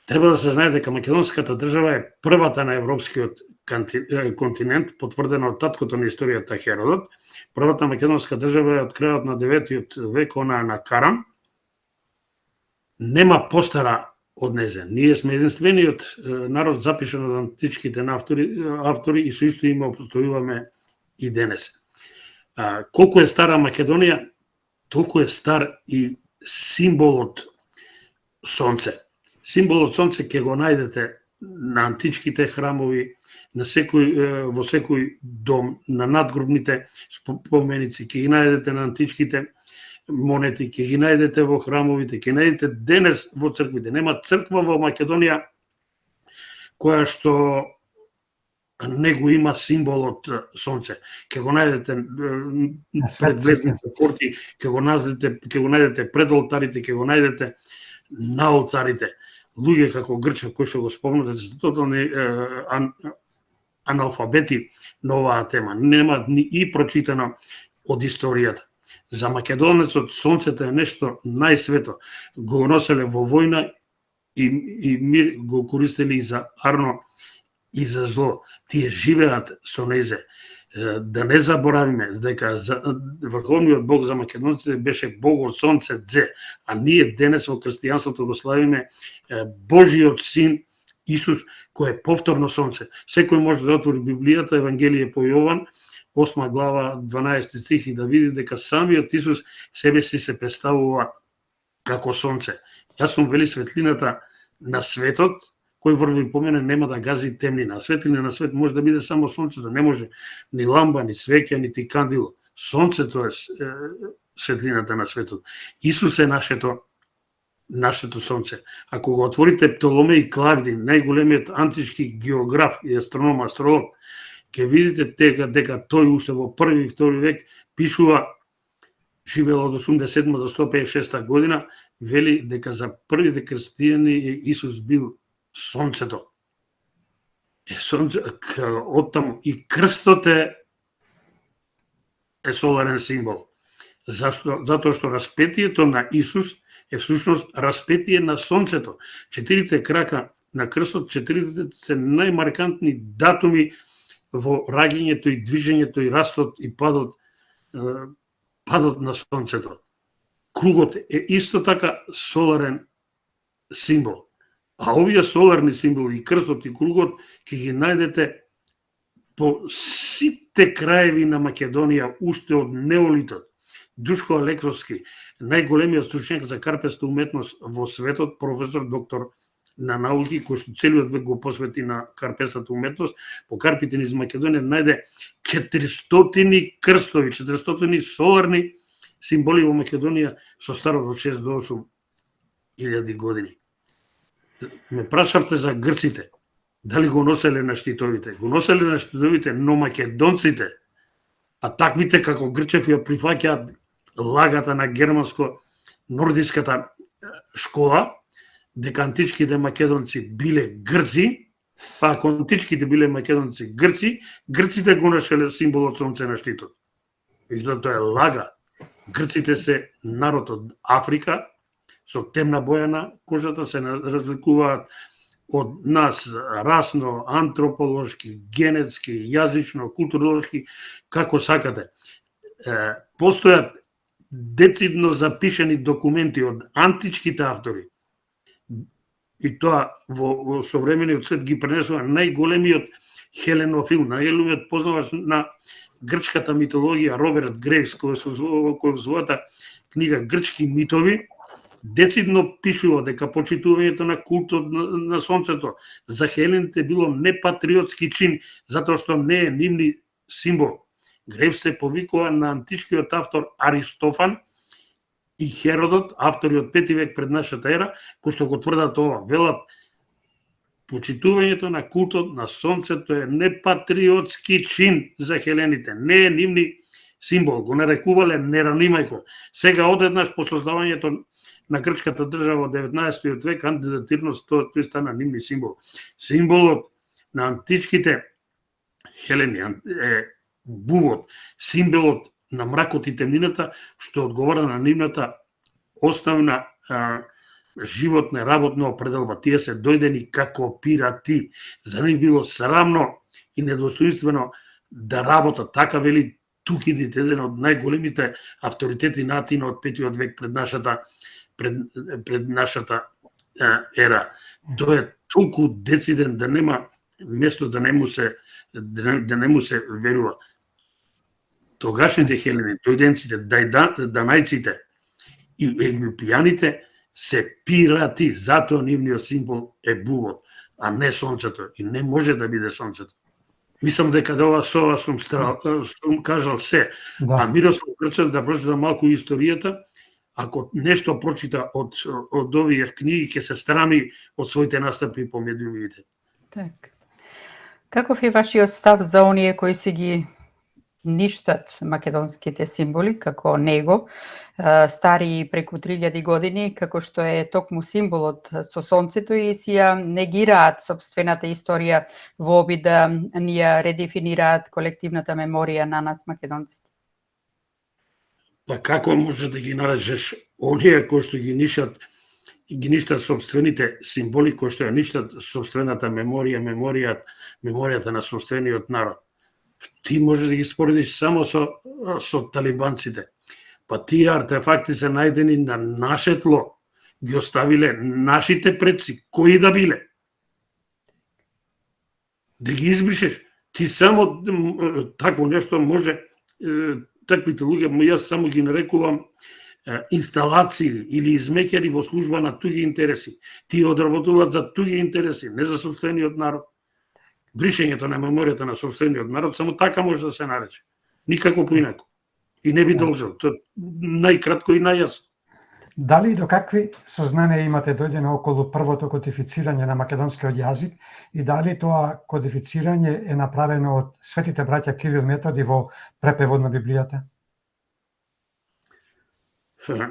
Треба да се знае дека македонската држава е првата на европскиот континент, потврдена од таткото на историјата Херодот. Првата македонска држава е од крајот на 9 век, она на Каран. Нема постара од незе. Ние сме единствениот народ запишан од античките автори и со исто име постојуваме и денес. Колку е стара Македонија, толку е стар и символот сонце. Символот сонце ќе го најдете на античките храмови, во секој дом, на надгробните споменици, ќе ги најдете на античките монети, ќе ги најдете во храмовите, ќе најдете денес во црквите. Нема црква во Македонија која што не го има символот сонце. Ќе го најдете пред влезните порти, ќе го најдете пред олтарите, ќе го најдете на олтарите. Луѓе како Грчев кои што го спомнате се тотални аналфабети на оваа тема. Нема ни и прочитано од историјата. За македонецот сонцето е нешто најсвето. Го носеле во војна и мир, го користели и за арно и за зло. Тие живеат со незе. Да не заборавиме дека врховниот бог за македонците беше богот сонце Дзе, а ние денес во христијанството го славиме Божиот син Исус, кој е повторно сонце. Секој може да отвори Библијата, Евангелие по Јован, 8 глава, 12 стих и да види дека самиот Исус себе си се представува како сонце. Јас сум, вели, светлината на светот, кој врви по мене нема да гази темнина. Светлина на свет може да биде само сонцето, не може ни ламба, ни свеќа, нити кандило. Сонцето е светлината на светот. Исус е нашето сонце. Ако го отворите Птоломеј Клавдин, најголемиот антички географ и астроном, астролог, ќе видите дека тој уште во први и втори век пишува, живел од 87 до 156 година, вели дека за првите христијани Исус бил сонцето. Сонце, оттаму и крстот е соларен символ. Зашто? Затоа што распетието на Исус е всушност распетие на сонцето. 4 крака на крстот, 4 се најмаркантни датуми во раѓањето и движењето и растот и падот на сонцето. Кругот е исто така соларен символ. А овие соларни символи, и крстот и кругот, ќе ги најдете по сите краеви на Македонија уште од неолитот. Душко Алексовски, најголемиот стручњак за карпеста уметност во светот, професор, доктор на науки, кој што целиот век го посвети на карпесата уметност, по карпите низ Македонија најде 400 крстови, 400 соларни символи во Македонија со старост од 6 до 8 илјади години. Ме прашавте за грците, дали го носеле на штитовите. Го носеле на штитовите, но македонците, а таквите како Грчев ја прифаќаат лагата на германско-нордиската школа, дека античките македонци биле грци, па ако античките биле македонци грци, грците го носеле символот сонце на штитот. И тоа е лага. Грците се народ од Африка, со темна боја на кожата, се разликуваат од нас расно, антрополошки, генетски, јазично, културолошки, како сакате. Постојат децидно запишани документи од античките автори, и тоа во современиот свет ги пренесува најголемиот хеленофил, најголемиот познавач на грчката митологија Роберт Грейвс, кој во својата книга Грчки митови децидно пишува дека почитувањето на култот на сонцето за хелените било непатриотски чин, затоа што не е нивни символ. Грейвс се повикува на античкиот автор Аристофан и Херодот, автори од 5 век пред нашата ера, кои што го тврдат ова. Велат, почитувањето на култот на сонцето е непатриотски чин за хелените, не е нивни символ. Го нарекувале неранимајко. Сега одеднаш по создавањето на грчката држава од 19 век, кандидатирност тој стана нивни символ. Символот на античките хелени е бувот, символот на мракот и темнината, што одговара на нивната основна животна работна определба. Тие се дојдени како пирати. За нив било срамно и недостоинствено да работат. Така вели Тукидид, еден од најголемите авторитети на Атина од 5 век пред нашата ера. Тој е толку дециден да нема место да не му се верува. Тогашните хелени, тојденците, данајците и египјаните се пирати, затоа нивниот символ е бувот, а не сонцето, и не може да биде сонцето. Мислам дека ова сова сум кажал се,
Да.
а Мирослав Крчев да прочита малку историјата, ако нешто прочита од овие книги, ќе се страми од своите настапи по медиумите.
Так. Каков е вашиот став за оние кои си ги ништат македонските символи, како него, стари преку 3000 години, како што е токму символот со сонцето, и си ја негираат собствената историја во обид да ни ја редефинираат колективната меморија на нас македонците?
Па како може да ги наречеш оние кои што ги ништат собствените символи, кои што ја ништат собствената меморијата на собствениот народ? Ти може да ги споредиш само со талибанците. Па тие артефакти се најдени на наше тло, ги оставиле нашите предци, кои да биле. Да ги избришеш, ти само такво нешто може, таквите луѓе, јас само ги нарекувам инсталации или измеќари во служба на туѓи интереси. Тие одработуваат за туѓи интереси, не за собствениот народ. Бришењето на меморијата на собствениот народ само така може да се нарече. Никако поинако. И не би должел. Тоа најкратко и најјасно.
Дали и до какви сознанија имате дојдено околу првото кодифицирање на македонскиот јазик и дали тоа кодифицирање е направено од светите браќа Кирил Методи во препевод на Библијата?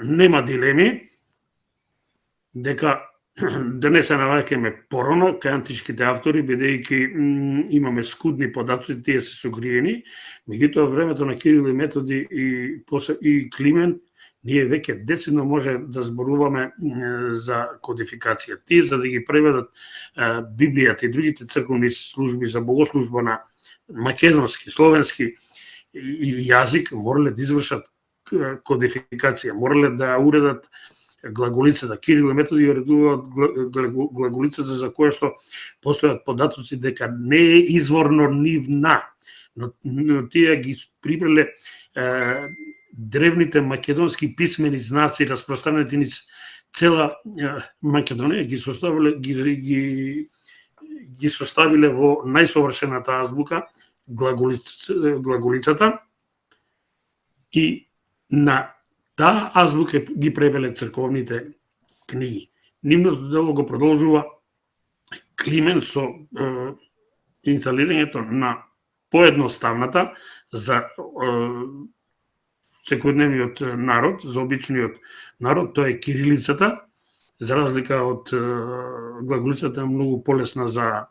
Нема дилеми дека денес се наваќаме порано кај античките автори, бидејќи имаме скудни податоци, тие се сокриени, меѓутоа времето на Кирил и Методи и Климент, ние веќе децидно може да зборуваме за кодификација. Тие за да ги преведат Библијата и другите црковни служби за богослужба на македонски, словенски јазик, морале да извршат кодификација, морале да уредат глаголицата. Кирил и Методи ја уредуваат глаголицата за која што постојат податоци дека не е изворно нивна, но тие ги прибрале древните македонски писмени знаци распространети низ цела Македонија, ги составиле во најсовршената азбука глаголицата, и на таа азбука ги превеле црковните книги. Нивното дело го продолжува Климент со инсталирањето на поедноставната за секојдневниот народ, за обичниот народ, тоа е кирилицата, за разлика од глаголицата многу полесна за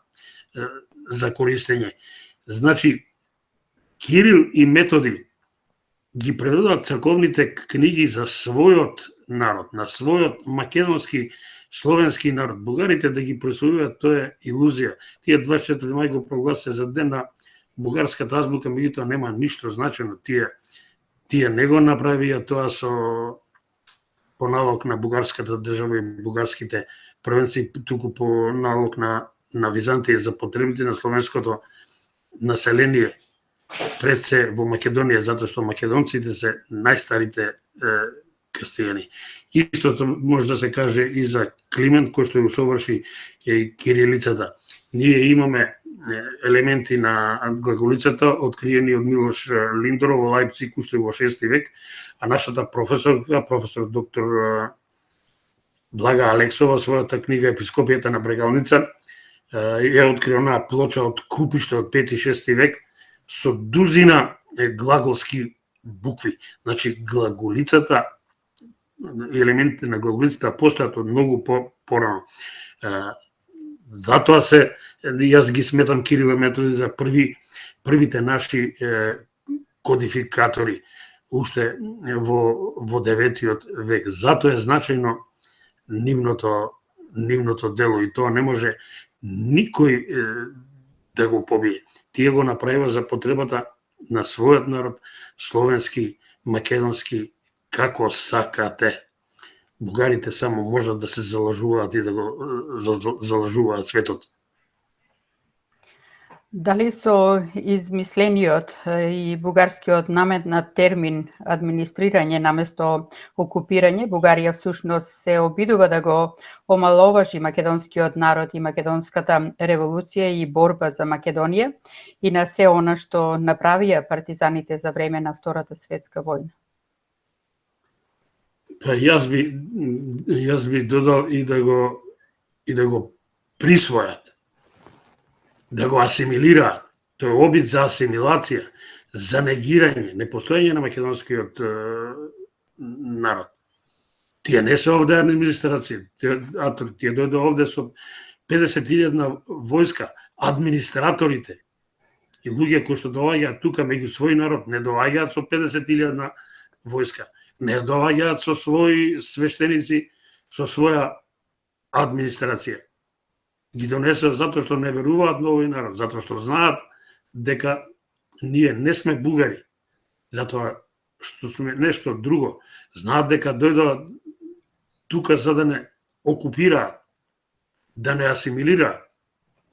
користење. Значи, Кирил и Методи ги преведуваат црковните книги за својот народ, на својот македонски, словенски народ. Бугарите да ги присвојуваат, тоа е илузија. Тие 24 мај го прогласе за ден на бугарската азбука, меѓутоа нема ништо значено. Тие не го направија тоа по налог на бугарската држава и бугарските првенци, туку по налог на Византија за потребите на словенското население пред се во Македонија, затоа што македонците се најстарите христијани. Истото може да се каже и за Климент, кој што ја усоврши кирилицата. Ние имаме елементи на глаголицата откриени од Милош Линдоров во Лајпциг уште во 6 век, а нашата професор доктор Блага Алексова, својата книга Епископијата на Брегалница, ја откри онаа плоча од купиште од 5-6 век со дузина глаголски букви. Значи, глаголицата, елементите на глаголицата постојат од многу порано. Затоа јас ги сметам Кирил и Методи за првите наши кодификатори уште во 9 век. Затоа е значајно нивното дело и тоа не може никој да го побие. Тие го направива за потребата на својот народ, словенски, македонски, како сакате. Бугарите само можат да се залажуваат и да го залажуваат светот.
Дали со измислениот и бугарскиот наметнат термин администрирање наместо окупирање, Бугарија всушност се обидува да го омаловажи македонскиот народ и македонската револуција и борба за Македонија и на се она што направија партизаните за време на Втората светска војна?
Па јас би додал и да го присвојат, да го асимилираат. Тој е обид за асимилација, за негирање, непостоење на македонскиот народ. Тие не се овде администрација, тие дојде овде со 50.000 војска, администраторите и луѓе кои што доаѓаат тука меѓу свој народ, не доаѓаат со 50.000 војска, не доаѓаат со своји свештеници, со своја администрација. Ги донесува затоа што не веруваат на овој народ, затоа што знаат дека ние не сме бугари, затоа што сме нешто друго. Знаат дека дојдоа тука за да не окупираат, да не асимилираат.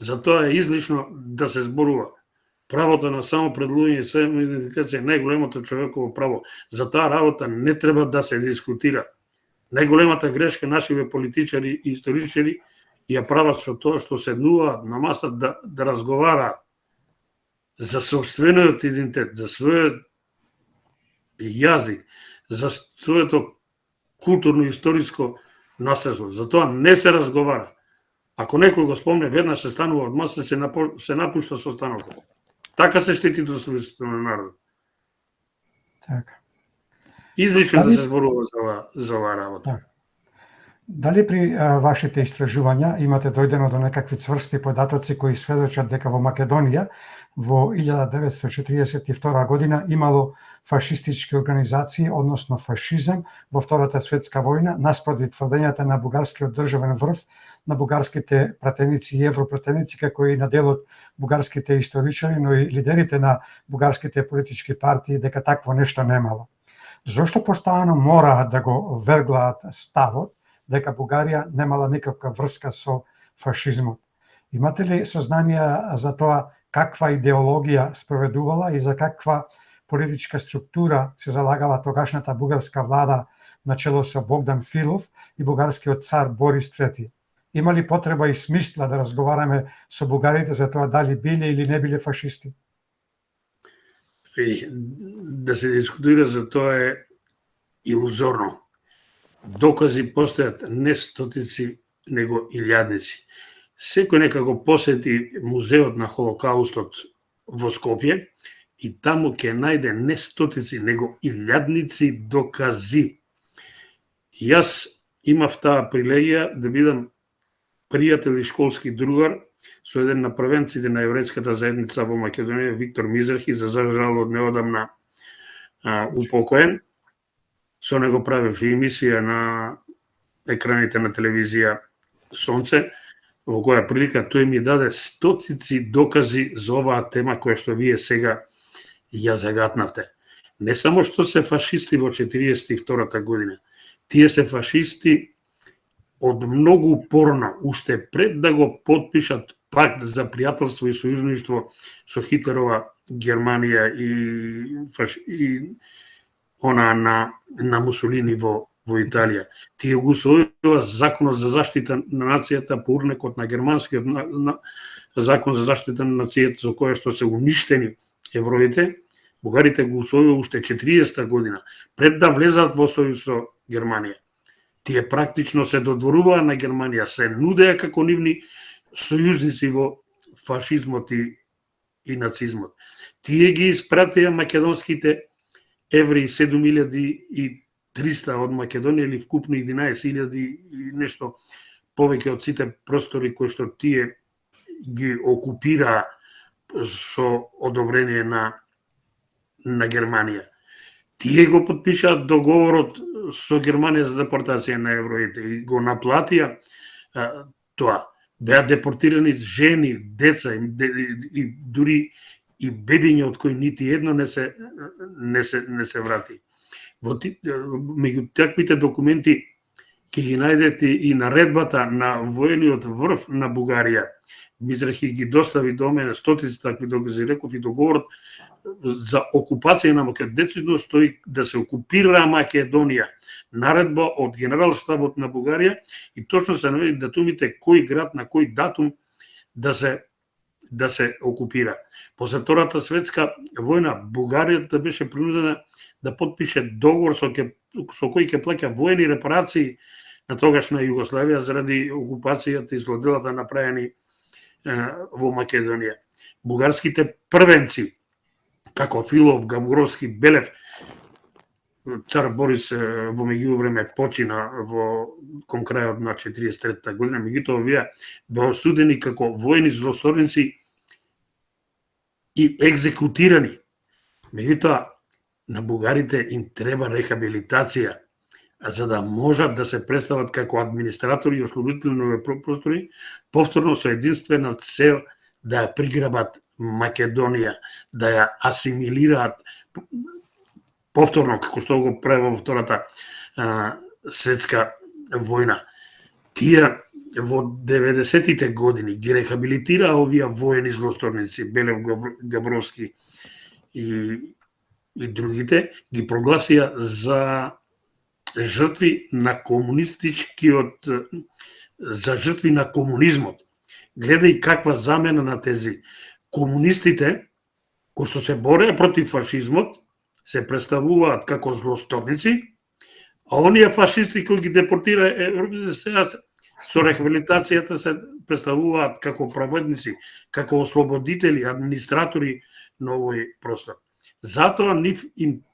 Затоа е излишно да се зборува. Правото на самопредлување и самоидентификација е најголемото човеково право. За таа работа не треба да се дискутира. Најголемата грешка нашиве политичари и историчари ја прават со тоа што седнуваат на маса да разговараат за собствениот идентитет, за својот јазик, за своето културно-историско наследство. За тоа не се разговара. Ако некој го спомне, веднаш се станува од маса, се напушта со останокот. Така се штити достоинството на народот.
Така.
Излично да се зборува за оваа работа.
Так. Дали при вашите истражувања имате дојдено до некакви цврсти податоци кои сведочат дека во Македонија во 1942 година имало фашистички организации, односно фашизам во Втората светска војна, наспроти тврдењата на бугарскиот државен врв, на бугарските пратеници и европратеници, како и на делот бугарските историчари, но и лидерите на бугарските политички партии дека такво нешто немало. Зошто постојано мора да го верглаат ставот дека Бугарија немала никаква врска со фашизмот? Имате ли сознание за тоа каква идеологија спроведувала и за каква политичка структура се залагала тогашната бугарска влада на чело со Богдан Филов и бугарскиот цар Борис III? Има ли потреба и смисла да разговараме со бугарите за тоа дали биле или не биле фашисти?
И да се дискутира за тоа е илузорно. Докази постојат не стотици, него илјадници. Секој нека го посети музеот на Холокаустот во Скопје и таму ќе најде не стотици, него илјадници докази. Јас имав таа привилегија да бидам пријател и школски другар со еден на првенците на еврејската заедница во Македонија, Виктор Мизрахи, за жал од неодамна упокоен. Со него правев емисија на екраните на телевизија Сонце, во која прилика тој ми даде стотици докази за оваа тема која што вие сега ја загатнавте. Не само што се фашисти во 1942 година, тие се фашисти од многу порано, уште пред да го потпишат пакт за пријателство и сојузништво со Хитлерова Германија и она на Мусолини во Италија. Тие го усвојува законот за заштита на нацијата по урнекот на германскиот закон за заштита на нацијата со која што се уништени евроите. Бугарите го усвојува уште 40-та година, пред да влезат во сојуз со Германија. Тие практично се додворуваа на Германија, се нудеа како нивни сојузници во фашизмот и нацизмот. Тие ги испратија македонските евреи 7.300 од Македонија или вкупно 11.000 и нешто повеќе од сите простори кои што тие ги окупираа со одобрение на Германија. Тие го потпишаат договорот со Германија за депортација на евреите и го наплатија тоа. Беа депортирани жени, деца и дури и бебиња од кои нити едно не се врати. Меѓу таквите документи ќе ги најдете и наредбата на воениот врв на Бугарија. Мизрахи ги достави до мене стотици такви докази, реков и договорот за окупација на Македонија. Децидно стои да се окупира Македонија. Наредба од генерал штабот на Бугарија и точно се наведи датумите кој град на кој датум да се окупира. После Втората светска војна Бугарија беше принудена да потпише договор со кој ќе плаќа воени репарации на тогашна Југославија заради окупацијата и злоделата направени во Македонија. Бугарските првенци, како Филов, Габуровски, Белев, цар Борис во меѓувреме почина кон крајот на 43-та година, меѓутоа овие беа осудени како војни злосторници и екзекутирани. Меѓутоа, на бугарите им треба рехабилитација, за да можат да се представат како администратори и ослободители на овие простори, повторно со единствена цел да ја приграбат Македонија, да ја асимилираат повторно, како што го прави во Втората светска војна. Тие во 90-тите години ги рехабилитираа овие воени злосторници, Белев, Габровски и другите, ги прогласија за жртви на за жртви на комунизмот. Гледај каква замена на тези комунистите, кои што се бореа против фашизмот, се представуваат како злосторници, а оние фашисти кои ги депортира сега со рехабилитацијата се представуваат како праведници, како ослободители, администратори на овој простор. Затоа нив им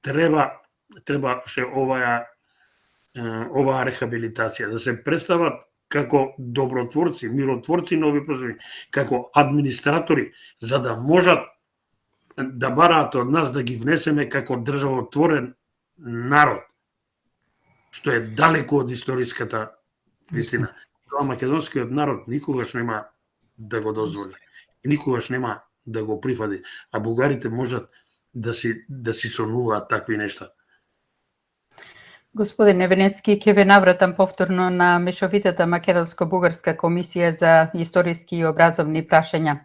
требаше оваа рехабилитација, да се представат како добротворци, миротворци на овие простори, како администратори, за да можат да бараат од нас да ги внесеме како државотворен народ, што е далеко од историската вистина. Тоа македонскиот народ никогаш нема да го дозволи и никогаш нема да го прифати, а бугарите можат да си сонуваат такви нешта.
Господине Венецки, ќе ве навратам повторно на мешовитата Македонско-бугарска комисија за историски и образовни прашања.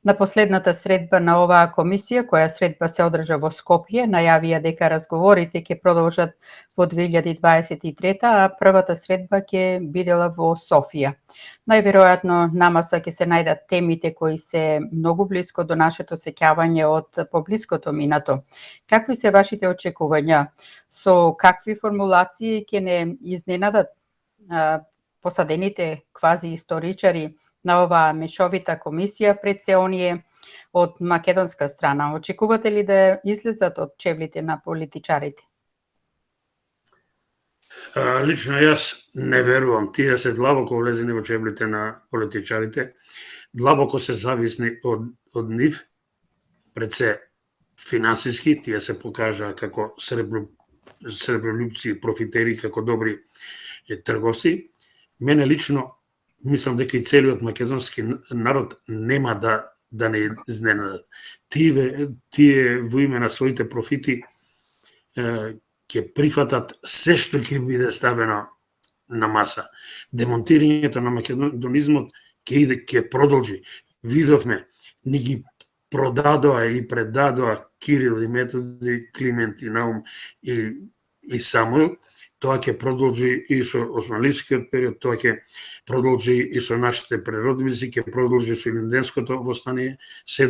На последната средба на оваа комисија, која средба се одржа во Скопје, најавија дека разговорите ќе продолжат во 2023, а првата средба ќе бидела во Софија. Најверојатно на маса ќе се најдат темите кои се многу блиско до нашето сеќавање од поблиското минато. Какви се вашите очекувања? Со какви формулации ќе не изненадат посадените квази историчари на оваа мешовита комисија пред се оние од македонска страна? Очекувате ли да излезат од чевлите на политичарите?
Лично јас не верувам. Тие се длабоко влезени во чевлите на политичарите, длабоко се зависни од нив, пред се финансиски, тие се покажаа како сребролюбци, профитери, како добри трговци. Мене лично мислам дека и целиот македонски народ нема да не изненадат. Тие во име на своите профити ќе прифатат се што ќе биде ставено на маса. Демонтирањето на македонизмот ќе продолжи. Видовме, ни ги продадоа и предадоа Кирил и Методи, Климент и Наум и Самуил. Тоа ќе продолжи и со османлискиот период, тоа ќе продолжи и со нашите преродници, ќе продолжи со Илинденското востание, се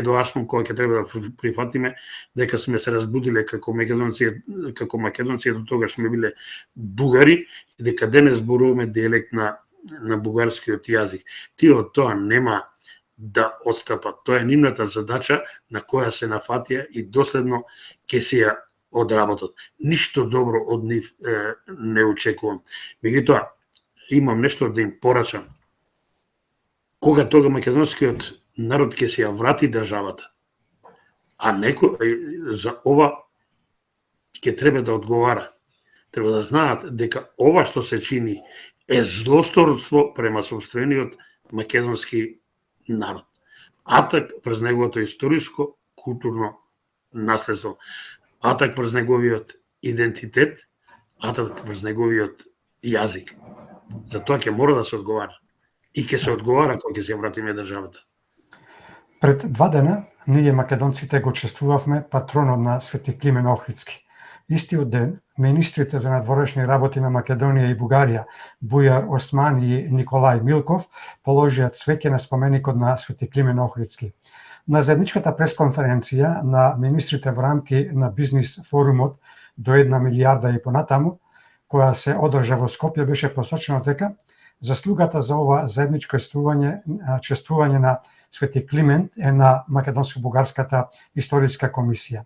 до Ашмон, кога ќе треба да прифатиме дека сме се разбудиле како македонци, до тогаш сме биле бугари, и дека денес зборуваме дијалект на бугарскиот јазик. Тие од тоа нема да отстапат. Тоа е нивната задача на која се нафатија и доследно ќе се ја одработат. Ништо добро од нив не очекувам. Меѓутоа, имам нешто да им порачам. Кога тога македонскиот народ ќе се ја врати државата, а некој за ова ќе треба да одговара. Треба да знаат дека ова што се чини е злосторство према собствениот македонски народ. Атак врз неговото историско, културно наследство. Атак врз неговиот идентитет, атак врз неговиот јазик. За тоа ќе мора да се одговара. И ќе се одговара кога ќе се вратиме државата.
Пред 2 дена ние македонците го чествувавме патронот на Свети Климен Охридски. Истиот ден, министрите за надворешни работи на Македонија и Бугарија, Бујар Османи и Николај Милков, положија цвеќе на споменикот на Свети Климен Охридски. На заедничката пресконференција на министрите во рамки на бизнис форумот до 1 милијарда и понатаму, која се одржа во Скопје, беше посочено дека заслугата за ова заедничко чествување на Свети Климент е на Македонско-бугарската историска комисија.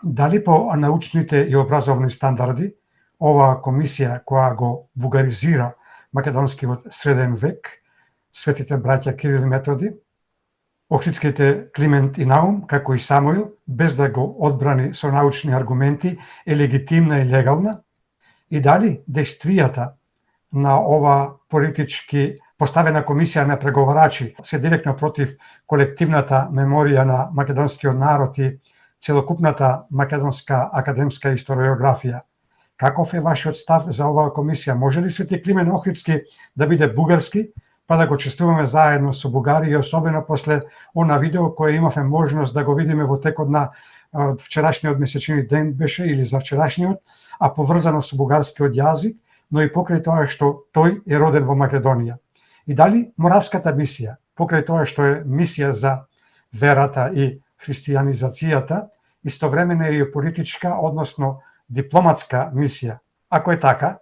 Дали по научните и образовни стандарди, оваа комисија која го бугаризира македонскиот среден век, светите браќа Кирил и Методи, Охридските Климент и Наум, како и Самуил, без да го одбрани со научни аргументи, е легитимна и легална? И дали действијата на ова политички поставена комисија на преговарачи се директно против колективната меморија на македонскиот народ и целокупната македонска академска историографија? Каков е вашиот став за оваа комисија? Може ли Свети Климен Охридски да биде бугарски, па да го чествуваме заедно со Бугарија, особено после она видео кое имавме можност да го видиме во текот на вчерашниот месечни ден беше или за вчерашниот, а поврзано со бугарскиот јазик, но и покрај тоа што тој е роден во Македонија. И дали Моравската мисија, покрај тоа што е мисија за верата и христијанизацијата, истовремено е и политичка, односно дипломатска мисија. Ако е така,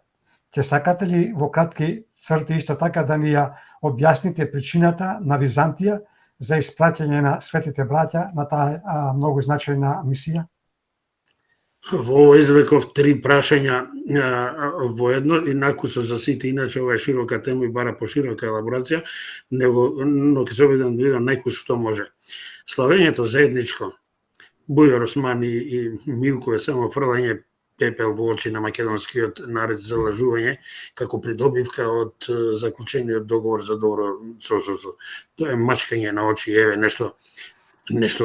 ќе сакате ли во кратки црти исто така да ни ја објасните причината на Византија за испраќање на светите браќа на таа многу значајна мисија?
Во извлеков 3 прашања во едно, инаку со за сите, иначе ова е широка тема и бара поширока елаборација, но ќе се обидам да бидам најкус што може. Славењето заедничко, Бујар Османи и Милко е само фрлање пепел во очи на македонскиот народ за лажување, како придобивка од заклучениот договор за добро сосудство. Тоа е мачкање на очи, еве нешто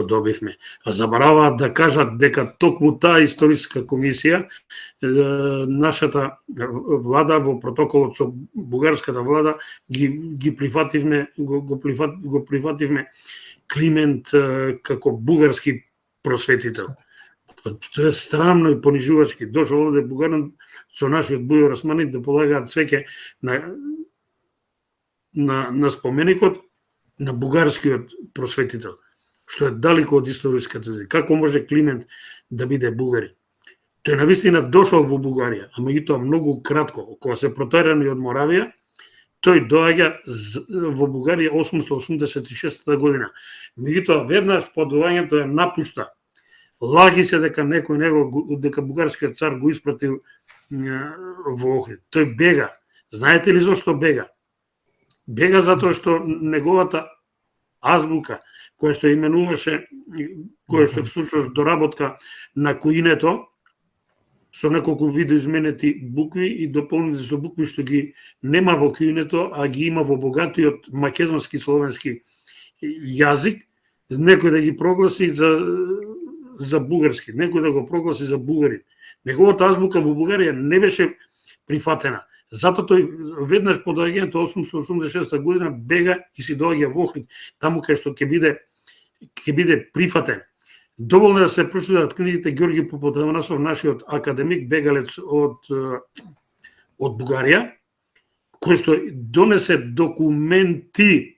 добивме. А забараваат да кажат дека токму таа историска комисија, нашата влада во протоколот со бугарската влада ги прифативме, го прифативме Климент како бугарски просветител. Тоа е срамно и понижувачки. Дошол овде бугарин со нашиот Бујар Османи да полагаат цвеќе на споменикот на бугарскиот просветител, што е далеко од историската зида. Како може Климент да биде бугарин? Тој навистина дошол во Бугарија, а меѓутоа многу кратко, кога се протерани од Моравија, тој доаѓа во Бугарија 886 година. Меѓутоа веднаш по доаѓањето ја напушта. Лаги се дека дека бугарскиот цар го испратил во Охрид. Тој бега. Знаете ли зошто бега? Бега затоа што неговата азбука, која што именуваше, која што всушност доработка на куинето, со неколку видоизменети букви и дополнети со букви што ги нема во куинето, а ги има во богатиот македонски словенски јазик, некој да ги прогласи за бугарски, некој да го прогласи за бугарин. Неговата азбука во Бугарија не беше прифатена. Затоа тој веднаш по доаѓањето 886 година бега и си доаѓа во Охрид, таму кај што ќе биде прифатен. Доволно да се прочитаат книгите Ѓорги Попотанасов, нашиот академик, бегалец од Бугарија, кој што донесе документи,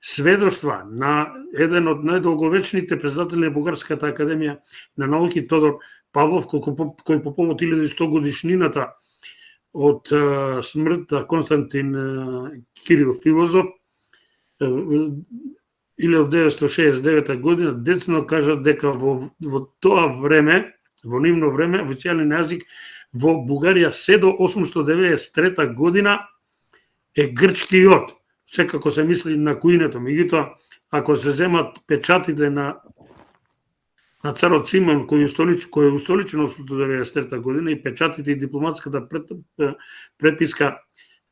сведоштва на еден од најдолговечните председатели на Бугарската академија на науки Тодор Павлов, кој по повод 1100 годишнината од смртта Константин Кирил филозоф 1969 година децно кажа дека во тоа време, во нивно време, официјален јазик во Бугарија се до 893 година е грчкиот. Секако се мисли на куинето, меѓутоа ако се земат печатите на царот Симон кој е устоличен 893 година и печатите и дипломатската преписка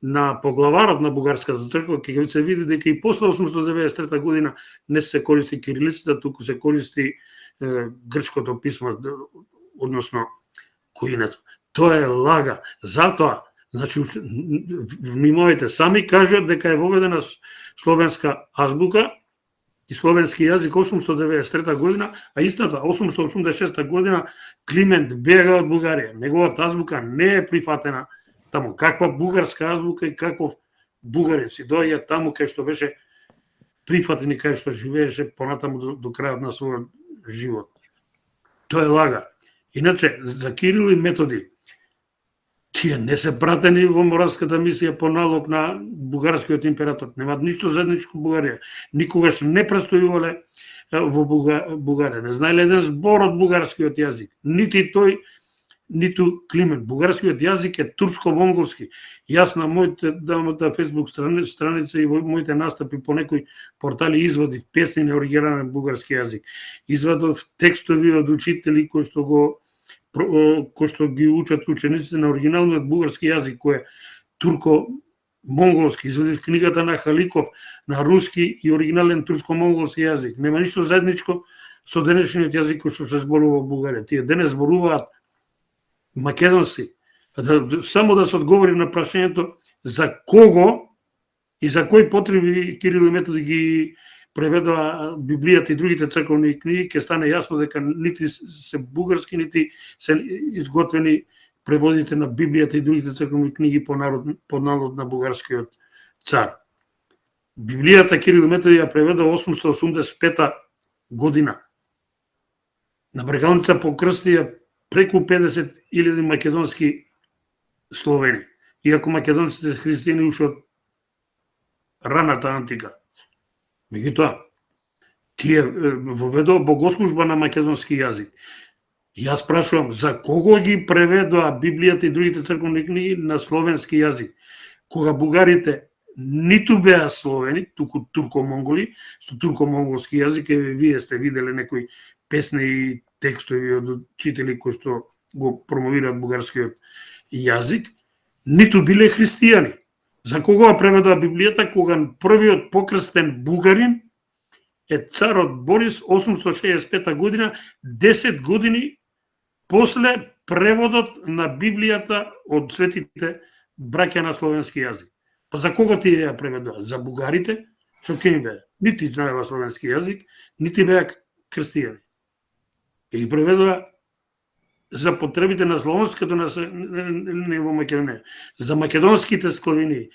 на поглаварот на бугарската црква, ќе се види дека и после 893 година не се користи кирилицата, туку се користи грчкото писмо, односно куинето. Тоа е лага. Затоа, значи, внимавајте, сами кажат дека е воведена словенска азбука и словенски јазик 893 година, а истата 886 година Климент бега од Бугарија. Неговата азбука не е прифатена таму. Каква бугарска азбука и каков бугарин си доаѓа таму кај што беше прифатен и кај што живееше понатаму до крајот на својот живот. Тоа е лага. Иначе, за Кирил и Методи, тие не се пратени во Моравската мисија по налог на бугарскиот император. Немаат ништо заедничко Бугарија. Никогаш не престојувале во Бугарија. Не знаеле еден збор од бугарскиот јазик. Нити тој, ниту Климент. Бугарскиот јазик е турско-монголски. Јас на мојата Facebook страница и во моите настапи по некои портали извадив песни на оригинален бугарски јазик. Извадив текстови од учители кои што ги учат учениците на оригиналниот бугарски јазик, кој е турко-монголски. Извадив книгата на Халиков на руски и оригинален турско-монголски јазик. Нема ништо заедничко со денешниот јазик кој што се зборува во Бугарија. Тие денес зборуваат македонски. Само да се одговори на прашањето за кого и за кои потреби Кирил и Методи ги преведоа Библијата и другите црковни книги, ќе стане јасно дека нити се бугарски, нити се изготвени преводите на Библијата и другите црковни книги по налог на бугарскиот цар. Библијата Кирил и Методи ја преведоа 885 година. На Брегалница покрстија преку 50.000 македонски словени. Иако македонците христијани уште од раната антика. Меѓутоа, тие воведоа богослужба на македонски јазик. Јас прашувам, за кого ги преведоа Библијата и другите црковни книги на словенски јазик? Кога бугарите ниту беа словени, туку турко-монголи, со турко-монголски јазик, вие сте виделе некои песни и текстови од учители кои што го промовираат бугарскиот јазик, ниту биле христијани. За кого преведоа Библијата, кога првиот покрстен бугарин е царот Борис 865 година, 10 години после преводот на Библијата од светите браќа на словенски јазик. Па за кого тие ја преведоа? За бугарите, што ќе им беа? Нити знаева словенски јазик, нити беа христијани. И преведоа за потребите на славонското во Македонија, за македонските склавини,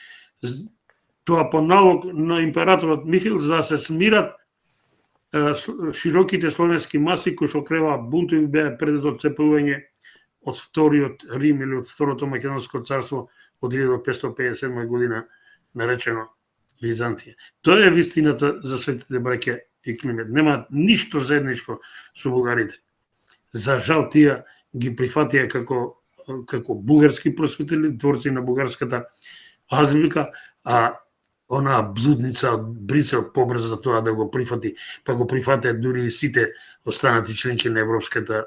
тоа по налог на императорот Михаил, за да се смират широките словенски маси кои што креваа бунтови, беа пред отцепување од вториот Рим или од второто македонско царство од 1557 година, наречено Византија. Тоа е вистината за светите браќа и Климент. Нема ништо заедничко со бугарите. За жал тие ги прифатија како бугарски просветители, творци на бугарската азбука, а онаа блудница од Брисел побрза за тоа да го прифати, па го прифатија дури и сите останати членки на Европската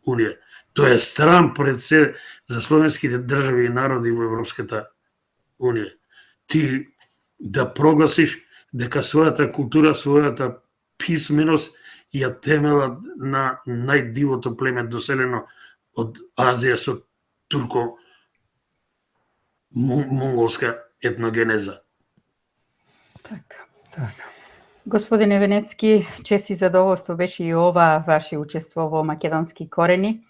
Унија. Тоа е срам пред се за словенските држави и народи во Европската Унија. Ти да прогласиш дека својата култура, својата писменост ја темела на најдивото племе доселено од Азија со турко-монголска етногенеза.
Така. Господине Венецки, чест и задоволство беше и ова ваше учество во Македонски корени.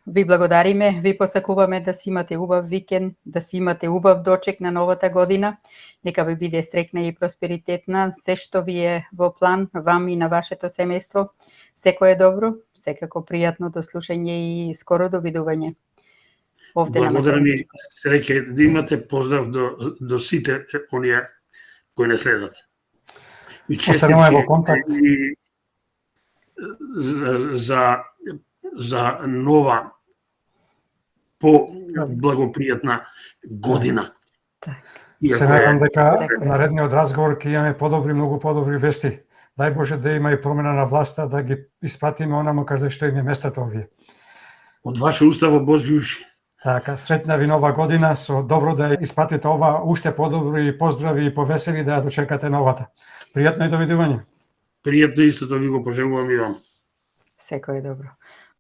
Ви благодариме, ви посакуваме да си имате убав викенд, да си имате убав дочек на новата година. Нека ви биде среќна и просперитетна, се што ви е во план, вам и на вашето семејство. Секое добро, секако пријатно до слушање и скоро довидување.
Благодарни, среќа да имате поздрав до сите оние кои не следат. И честитки за нова по-благопријатна година.
Се надам дека наредниот разговор ќе имаме многу подобри вести. Дај Боже да има и промена на власта, да ги испратиме онаму каде што им е местото овие.
Од ваше уста во Божји уши.
Така, сретна ви нова година, со добро да испратите ова уште подобри поздрави и повесели да ја дочекате новата. Пријатно и довидување.
Пријатно истото ви го пожелувам и вам.
Секое добро.